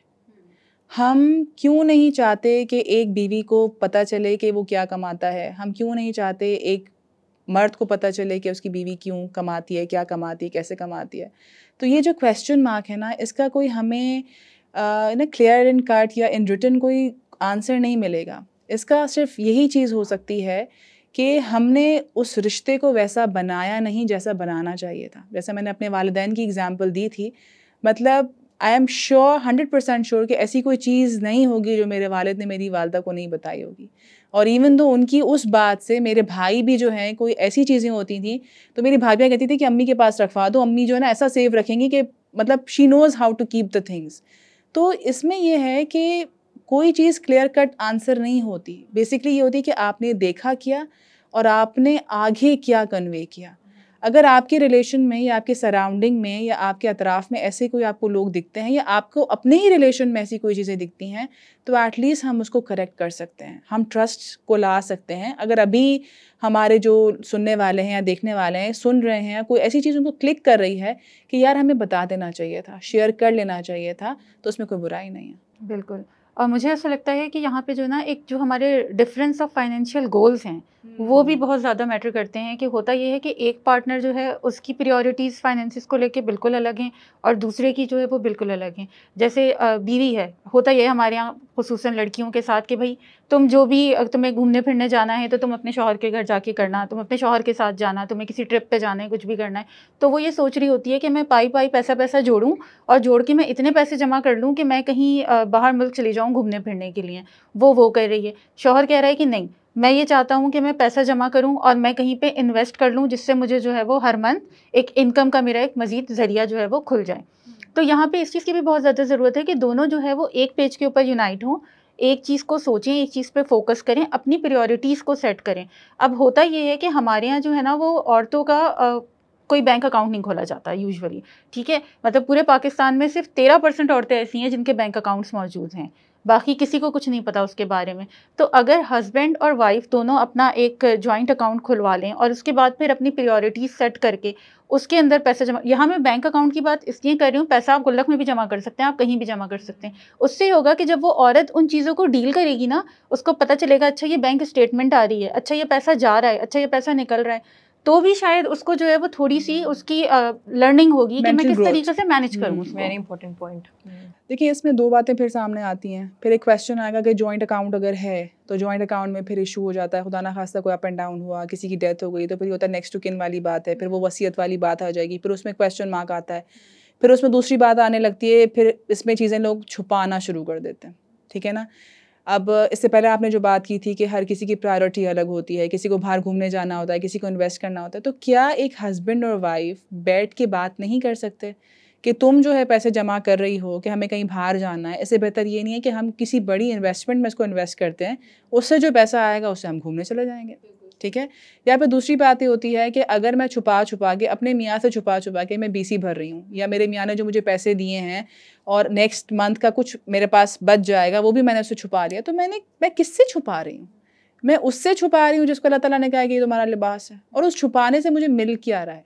[SPEAKER 2] हम क्यों नहीं चाहते कि एक बीवी को पता चले कि वो क्या कमाता है। हम क्यों नहीं चाहते एक मर्द को पता चले कि उसकी बीवी क्यों कमाती है, क्या कमाती है, कैसे कमाती है। तो ये जो क्वेश्चन मार्क है ना, इसका कोई हमें ना क्लियर इन कट या इन रिटन कोई आंसर नहीं मिलेगा। इसका सिर्फ यही चीज़ हो सकती है कि हमने उस रिश्ते को वैसा बनाया नहीं जैसा बनाना चाहिए था। जैसे मैंने अपने वालिदैन की एग्ज़ाम्पल दी थी, मतलब आई एम श्योर 100% श्योर कि ऐसी कोई चीज़ नहीं होगी जो मेरे वालिद ने मेरी वालदा को नहीं बताई होगी। और इवन दो उनकी उस बात से मेरे भाई भी जो हैं कोई ऐसी चीज़ें होती थी तो मेरी भाभियाँ कहती थी कि अम्मी के पास रखवा दो, अम्मी जो है ना ऐसा सेव रखेंगी कि मतलब she knows how to keep the things. तो इसमें ये है कि कोई चीज़ क्लियर कट आंसर नहीं होती। बेसिकली ये होती है कि आपने देखा क्या और आपने आगे क्या कन्वे किया। अगर आपके रिलेशन में या आपके सराउंडिंग में या आपके अतराफ़ में ऐसे कोई आपको लोग दिखते हैं या आपको अपने ही रिलेशन में ऐसी कोई चीज़ें दिखती हैं तो एटलीस्ट हम उसको करेक्ट कर सकते हैं, हम ट्रस्ट को ला सकते हैं। अगर अभी हमारे जो सुनने वाले हैं या देखने वाले हैं सुन रहे हैं, कोई ऐसी चीज़ उनको क्लिक कर रही है कि यार हमें बता देना चाहिए था, शेयर कर लेना चाहिए था, तो उसमें कोई बुराई नहीं है।
[SPEAKER 1] बिल्कुल। और मुझे ऐसा लगता है कि यहाँ पे जो ना एक जो हमारे डिफरेंस ऑफ फाइनेंशियल गोल्स हैं वो भी बहुत ज़्यादा मैटर करते हैं। कि होता ये है कि एक पार्टनर जो है उसकी प्रायोरिटीज़ फाइनेंसिस को लेके बिल्कुल अलग हैं और दूसरे की जो है वो बिल्कुल अलग हैं। जैसे बीवी है, होता ये है हमारे यहाँ खुसूसन लड़कियों के साथ कि भाई तुम जो भी तुम्हें घूमने फिरने जाना है तो तुम अपने शौहर के घर जाके करना, तुम अपने शौहर के साथ जाना, तुम्हें किसी ट्रिप पे जाना है, कुछ भी करना है तो वो ये सोच रही होती है कि मैं पाई पाई पैसा जोड़ूं और जोड़ के मैं इतने पैसे जमा कर लूं कि मैं कहीं बाहर मुल्क चली जाऊं घूमने फिरने के लिए। वो कर रही है। शौहर कह रहा है कि नहीं, मैं ये चाहता हूं कि मैं पैसा जमा करूं और मैं कहीं पे इन्वेस्ट कर लूं जिससे मुझे जो है वो हर मंथ एक इनकम का मेरा एक मजीद ज़रिया जो है वो खुल जाए। तो यहाँ पे इस चीज़ की भी बहुत ज़्यादा ज़रूरत है कि दोनों जो है वो एक पेज के ऊपर यूनाइट हों, एक चीज़ को सोचें, एक चीज़ पे फोकस करें, अपनी प्रायोरिटीज़ को सेट करें। अब होता ये है कि हमारे यहाँ जो है ना वो औरतों का कोई बैंक अकाउंट नहीं खोला जाता यूजुअली, ठीक है। मतलब पूरे पाकिस्तान में सिर्फ 13% औरतें ऐसी हैं जिनके बैंक अकाउंट्स मौजूद हैं, बाकी किसी को कुछ नहीं पता उसके बारे में। तो अगर हस्बैंड और वाइफ दोनों अपना एक जॉइंट अकाउंट खुलवा लें और उसके बाद फिर अपनी प्रायोरिटीज़ सेट करके उसके अंदर पैसा जमा, यहाँ मैं बैंक अकाउंट की बात इसलिए कर रही हूँ, पैसा आप गुल्लक में भी जमा कर सकते हैं, आप कहीं भी जमा कर सकते हैं। उससे होगा कि जब वो औरत उन चीज़ों को डील करेगी ना, उसको पता चलेगा अच्छा ये बैंक स्टेटमेंट आ रही है, अच्छा ये पैसा जा रहा है, अच्छा ये पैसा निकल रहा है, तो भी शायद उसको जो है वो थोड़ी सी उसकी लर्निंग होगी कि मैं किस तरीके से मैनेज करूँ उसको।
[SPEAKER 3] Very important point.
[SPEAKER 2] देखिए इसमें दो बातें फिर सामने आती हैं। फिर एक क्वेश्चन आएगा कि जॉइंट अकाउंट अगर है तो जॉइंट अकाउंट में फिर इशू हो जाता है, खुदा ना खास्ता कोई अप एंड डाउन हुआ, किसी की डेथ हो गई तो फिर होता है नेक्स्ट टू किन वाली बात है, फिर वो वसीयत वाली बात आ जाएगी, फिर उसमें क्वेश्चन मार्क आता है। फिर उसमें दूसरी बात आने लगती है, फिर इसमें चीज़ें लोग छुपाना शुरू कर देते हैं, ठीक है ना। अब इससे पहले आपने जो बात की थी कि हर किसी की प्रायोरिटी अलग होती है, किसी को बाहर घूमने जाना होता है, किसी को इन्वेस्ट करना होता है, तो क्या एक हस्बैंड और वाइफ बैठ के बात नहीं कर सकते कि तुम जो है पैसे जमा कर रही हो कि हमें कहीं बाहर जाना है, इससे बेहतर ये नहीं है कि हम किसी बड़ी इन्वेस्टमेंट में इसको इन्वेस्ट करते हैं, उससे जो पैसा आएगा उससे हम घूमने चले जाएंगे, ठीक है। या फिर दूसरी बात ये होती है कि अगर मैं छुपा के अपने मियाँ से छुपा के मैं BC भर रही हूँ या मेरे मियाँ ने जो मुझे पैसे दिए हैं और नेक्स्ट मंथ का कुछ मेरे पास बच जाएगा वो भी मैंने उससे छुपा लिया, तो मैं किससे छुपा रही हूँ? मैं उससे छुपा रही हूँ जिसको अल्लाह ताला ने कहा कि ये तुम्हारा लिबास है। और उस छुपाने से मुझे मिल क्या रहा है?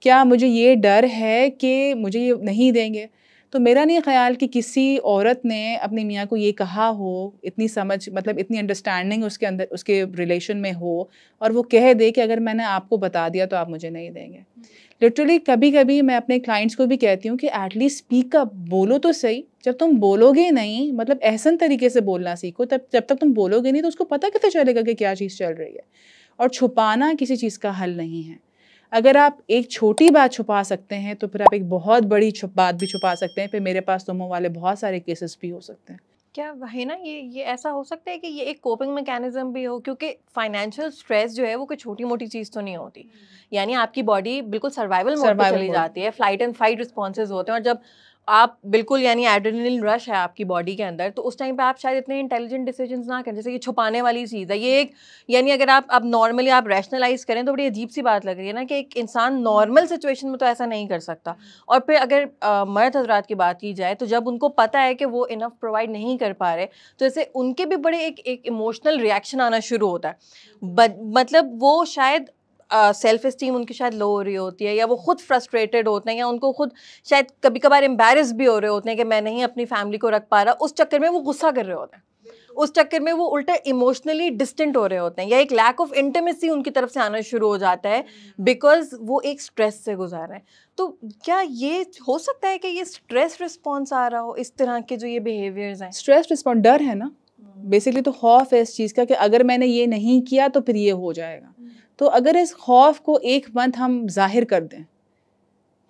[SPEAKER 2] क्या मुझे ये डर है कि मुझे ये नहीं देंगे? तो मेरा नहीं ख्याल कि किसी औरत ने अपनी मियाँ को ये कहा हो, इतनी समझ मतलब इतनी अंडरस्टैंडिंग उसके अंदर उसके रिलेशन में हो और वो कह दे कि अगर मैंने आपको बता दिया तो आप मुझे नहीं देंगे। लिटरली कभी-कभी मैं अपने क्लाइंट्स को भी कहती हूँ कि एटलीस्ट स्पीक अप, बोलो तो सही। जब तुम बोलोगे नहीं, मतलब एहसन तरीके से बोलना सीखो, तब जब तक तुम बोलोगे नहीं तो उसको पता कैसे चलेगा कि क्या चीज़ चल रही है। और छुपाना किसी चीज़ का हल नहीं है। अगर आप एक छोटी बात छुपा सकते हैं तो फिर आप एक बहुत बड़ी बात भी छुपा सकते हैं। फिर मेरे पास तुमों वाले बहुत सारे केसेस भी हो सकते हैं।
[SPEAKER 3] क्या है ना, ये ऐसा हो सकता है कि ये एक कोपिंग मैकेनिज्म भी हो, क्योंकि फाइनेंशियल स्ट्रेस जो है वो कोई छोटी मोटी चीज़ तो नहीं होती। यानी आपकी बॉडी बिल्कुल सर्वाइवल मोड पे चली जाती है, फ्लाइट एंड फाइट रिस्पॉन्सेज होते हैं, और जब आप बिल्कुल यानी एड्रेनलिन रश है आपकी बॉडी के अंदर, तो उस टाइम पे आप शायद इतने इंटेलिजेंट डिसीजंस ना करें, जैसे कि छुपाने वाली चीज़ है ये एक, यानी अगर आप नॉर्मली आप रैशनलाइज करें तो बड़ी अजीब सी बात लग रही है ना कि एक इंसान नॉर्मल सिचुएशन में तो ऐसा नहीं कर सकता। और फिर अगर मर्द हजरात की बात की जाए तो जब उनको पता है कि वो इनफ प्रोवाइड नहीं कर पा रहे, तो जैसे उनके भी बड़े एक इमोशनल रिएक्शन आना शुरू होता है। मतलब वो शायद सेल्फ इस्टीम उनकी शायद लो हो रही होती है, या वो खुद फ्रस्ट्रेटेड होते हैं, या उनको खुद शायद कभी कभार एम्बैरस भी हो रहे होते हैं कि मैं नहीं अपनी फैमिली को रख पा रहा, उस चक्कर में वो गुस्सा कर रहे होते हैं, उस चक्कर में वो उल्टा इमोशनली डिस्टेंट हो रहे होते हैं, या एक लैक ऑफ इंटीमेसी उनकी तरफ से आना शुरू हो जाता है बिकॉज वो एक स्ट्रेस से गुजार रहे हैं। तो क्या ये हो सकता है कि ये स्ट्रेस रिस्पॉन्स आ रहा हो, इस तरह के जो ये बिहेवियर्स हैं?
[SPEAKER 2] स्ट्रेस रिस्पॉन्स डर है ना, बेसिकली तो खौफ है इस चीज़ का कि अगर मैंने ये नहीं किया तो फिर ये हो जाएगा। तो अगर इस खौफ को एक मंथ हम जाहिर कर दें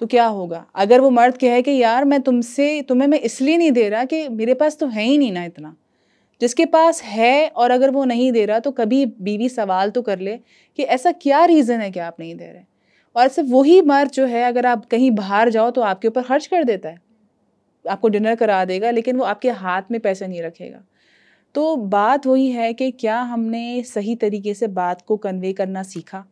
[SPEAKER 2] तो क्या होगा? अगर वो मर्द कहे कि यार मैं तुम्हें मैं इसलिए नहीं दे रहा कि मेरे पास तो है ही नहीं ना इतना, जिसके पास है और अगर वो नहीं दे रहा तो कभी बीवी सवाल तो कर ले कि ऐसा क्या रीज़न है कि आप नहीं दे रहे। और सिर्फ वही मर्द जो है अगर आप कहीं बाहर जाओ तो आपके ऊपर खर्च कर देता है, आपको डिनर करा देगा, लेकिन वो आपके हाथ में पैसे नहीं रखेगा। तो बात वही है कि क्या हमने सही तरीके से बात को कन्वे करना सीखा?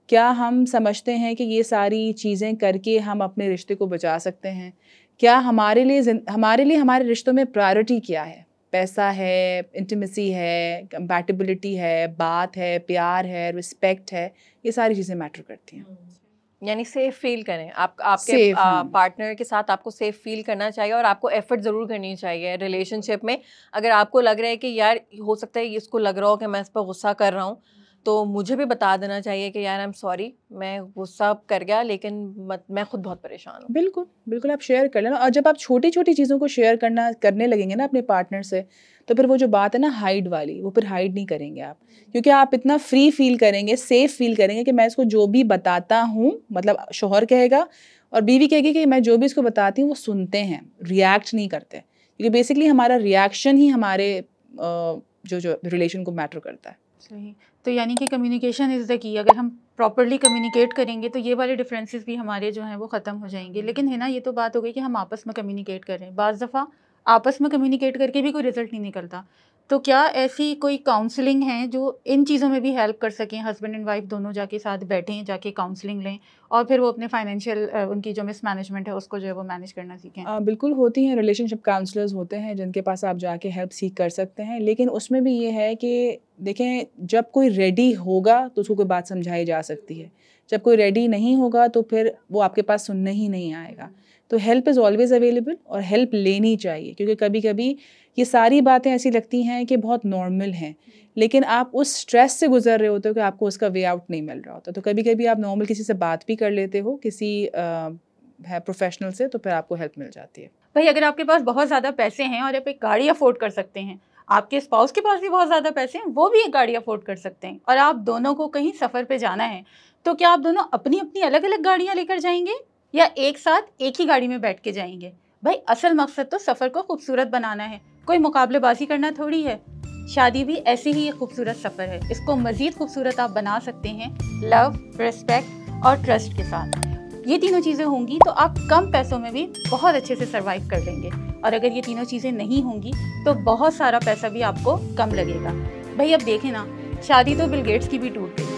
[SPEAKER 2] क्या हम समझते हैं कि ये सारी चीज़ें करके हम अपने रिश्ते को बचा सकते हैं? क्या हमारे लिए हमारे रिश्तों में प्रायोरिटी क्या है? पैसा है, इंटीमेसी है, कंपैटिबिलिटी है, बात है, प्यार है, रिस्पेक्ट है, ये सारी चीज़ें मैटर करती हैं।
[SPEAKER 3] यानी सेफ फील करें, आपके पार्टनर के साथ आपको सेफ फील करना चाहिए और आपको एफर्ट ज़रूर करनी चाहिए रिलेशनशिप में। अगर आपको लग रहा है कि यार हो सकता है इसको लग रहा हो कि मैं इस पर गुस्सा कर रहा हूँ, तो मुझे भी बता देना चाहिए कि यार आई एम सॉरी, मैं गुस्सा कर गया, लेकिन मैं खुद बहुत परेशान हूँ।
[SPEAKER 2] बिल्कुल बिल्कुल, आप शेयर कर लेना। और जब आप छोटी छोटी चीज़ों को शेयर करने लगेंगे ना अपने पार्टनर से, तो फिर वो जो बात है ना हाइड वाली, वो फिर हाइड नहीं करेंगे आप, क्योंकि आप इतना फ्री फील करेंगे, सेफ फील करेंगे कि मैं इसको जो भी बताता हूँ, मतलब शौहर कहेगा और बीवी कहेगी कि मैं जो भी इसको बताती हूँ वो सुनते हैं, रिएक्ट नहीं करते, क्योंकि बेसिकली हमारा रिएक्शन ही हमारे जो रिलेशन को मैटर करता है।
[SPEAKER 1] सही। तो यानी कि कम्युनिकेशन इज़ द की। अगर हम प्रॉपरली कम्युनिकेट करेंगे तो ये वाले डिफरेंसेस भी हमारे जो हैं वो ख़त्म हो जाएंगे। लेकिन है ना, ये तो बात हो गई कि हम आपस में कम्युनिकेट कर रहे हैं। बाज़ दफ़ा आपस में कम्युनिकेट करके भी कोई रिजल्ट नहीं निकलता, तो क्या ऐसी कोई काउंसलिंग है जो इन चीज़ों में भी हेल्प कर सकें? हस्बैंड एंड वाइफ दोनों जाके साथ बैठें, जाके काउंसलिंग लें और फिर वो अपने फाइनेंशियल उनकी जो मिसमैनेजमेंट है उसको जो है वो मैनेज करना सीखें।
[SPEAKER 2] बिल्कुल होती हैं, रिलेशनशिप काउंसलर्स होते हैं जिनके पास आप जाके हेल्प सीख कर सकते हैं। लेकिन उसमें भी ये है कि देखें, जब कोई रेडी होगा तो उसको कोई बात समझाई जा सकती है, जब कोई रेडी नहीं होगा तो फिर वो आपके पास सुनने ही नहीं आएगा। तो हेल्प इज़ ऑलवेज़ अवेलेबल और हेल्प लेनी चाहिए, क्योंकि कभी कभी ये सारी बातें ऐसी लगती हैं कि बहुत नॉर्मल हैं, लेकिन आप उस स्ट्रेस से गुजर रहे होते हो कि आपको उसका वे आउट नहीं मिल रहा होता। तो कभी कभी आप नॉर्मल किसी से बात भी कर लेते हो, किसी है प्रोफेशनल से, तो फिर आपको हेल्प मिल जाती है।
[SPEAKER 1] भाई अगर आपके पास बहुत ज़्यादा पैसे हैं और आप एक गाड़ी अफोर्ड कर सकते हैं, आपके स्पाउस के पास भी बहुत ज़्यादा पैसे हैं, वो भी एक गाड़ी अफोर्ड कर सकते हैं, और आप दोनों को कहीं सफ़र पे जाना है, तो क्या आप दोनों अपनी अपनी अलग अलग गाड़ियाँ लेकर जाएंगे या एक साथ एक ही गाड़ी में बैठ के जाएंगे? भाई असल मकसद तो सफ़र को खूबसूरत बनाना है, कोई मुकाबलेबाजी करना थोड़ी है। शादी भी ऐसी ही एक खूबसूरत सफ़र है, इसको मज़ीद खूबसूरत आप बना सकते हैं लव, रिस्पेक्ट और ट्रस्ट के साथ। ये तीनों चीज़ें होंगी तो आप कम पैसों में भी बहुत अच्छे से सर्वाइव कर लेंगे, और अगर ये तीनों चीज़ें नहीं होंगी तो बहुत सारा पैसा भी आपको कम लगेगा। भाई अब देखें ना, शादी तो बिल गेट्स की भी टूट गई।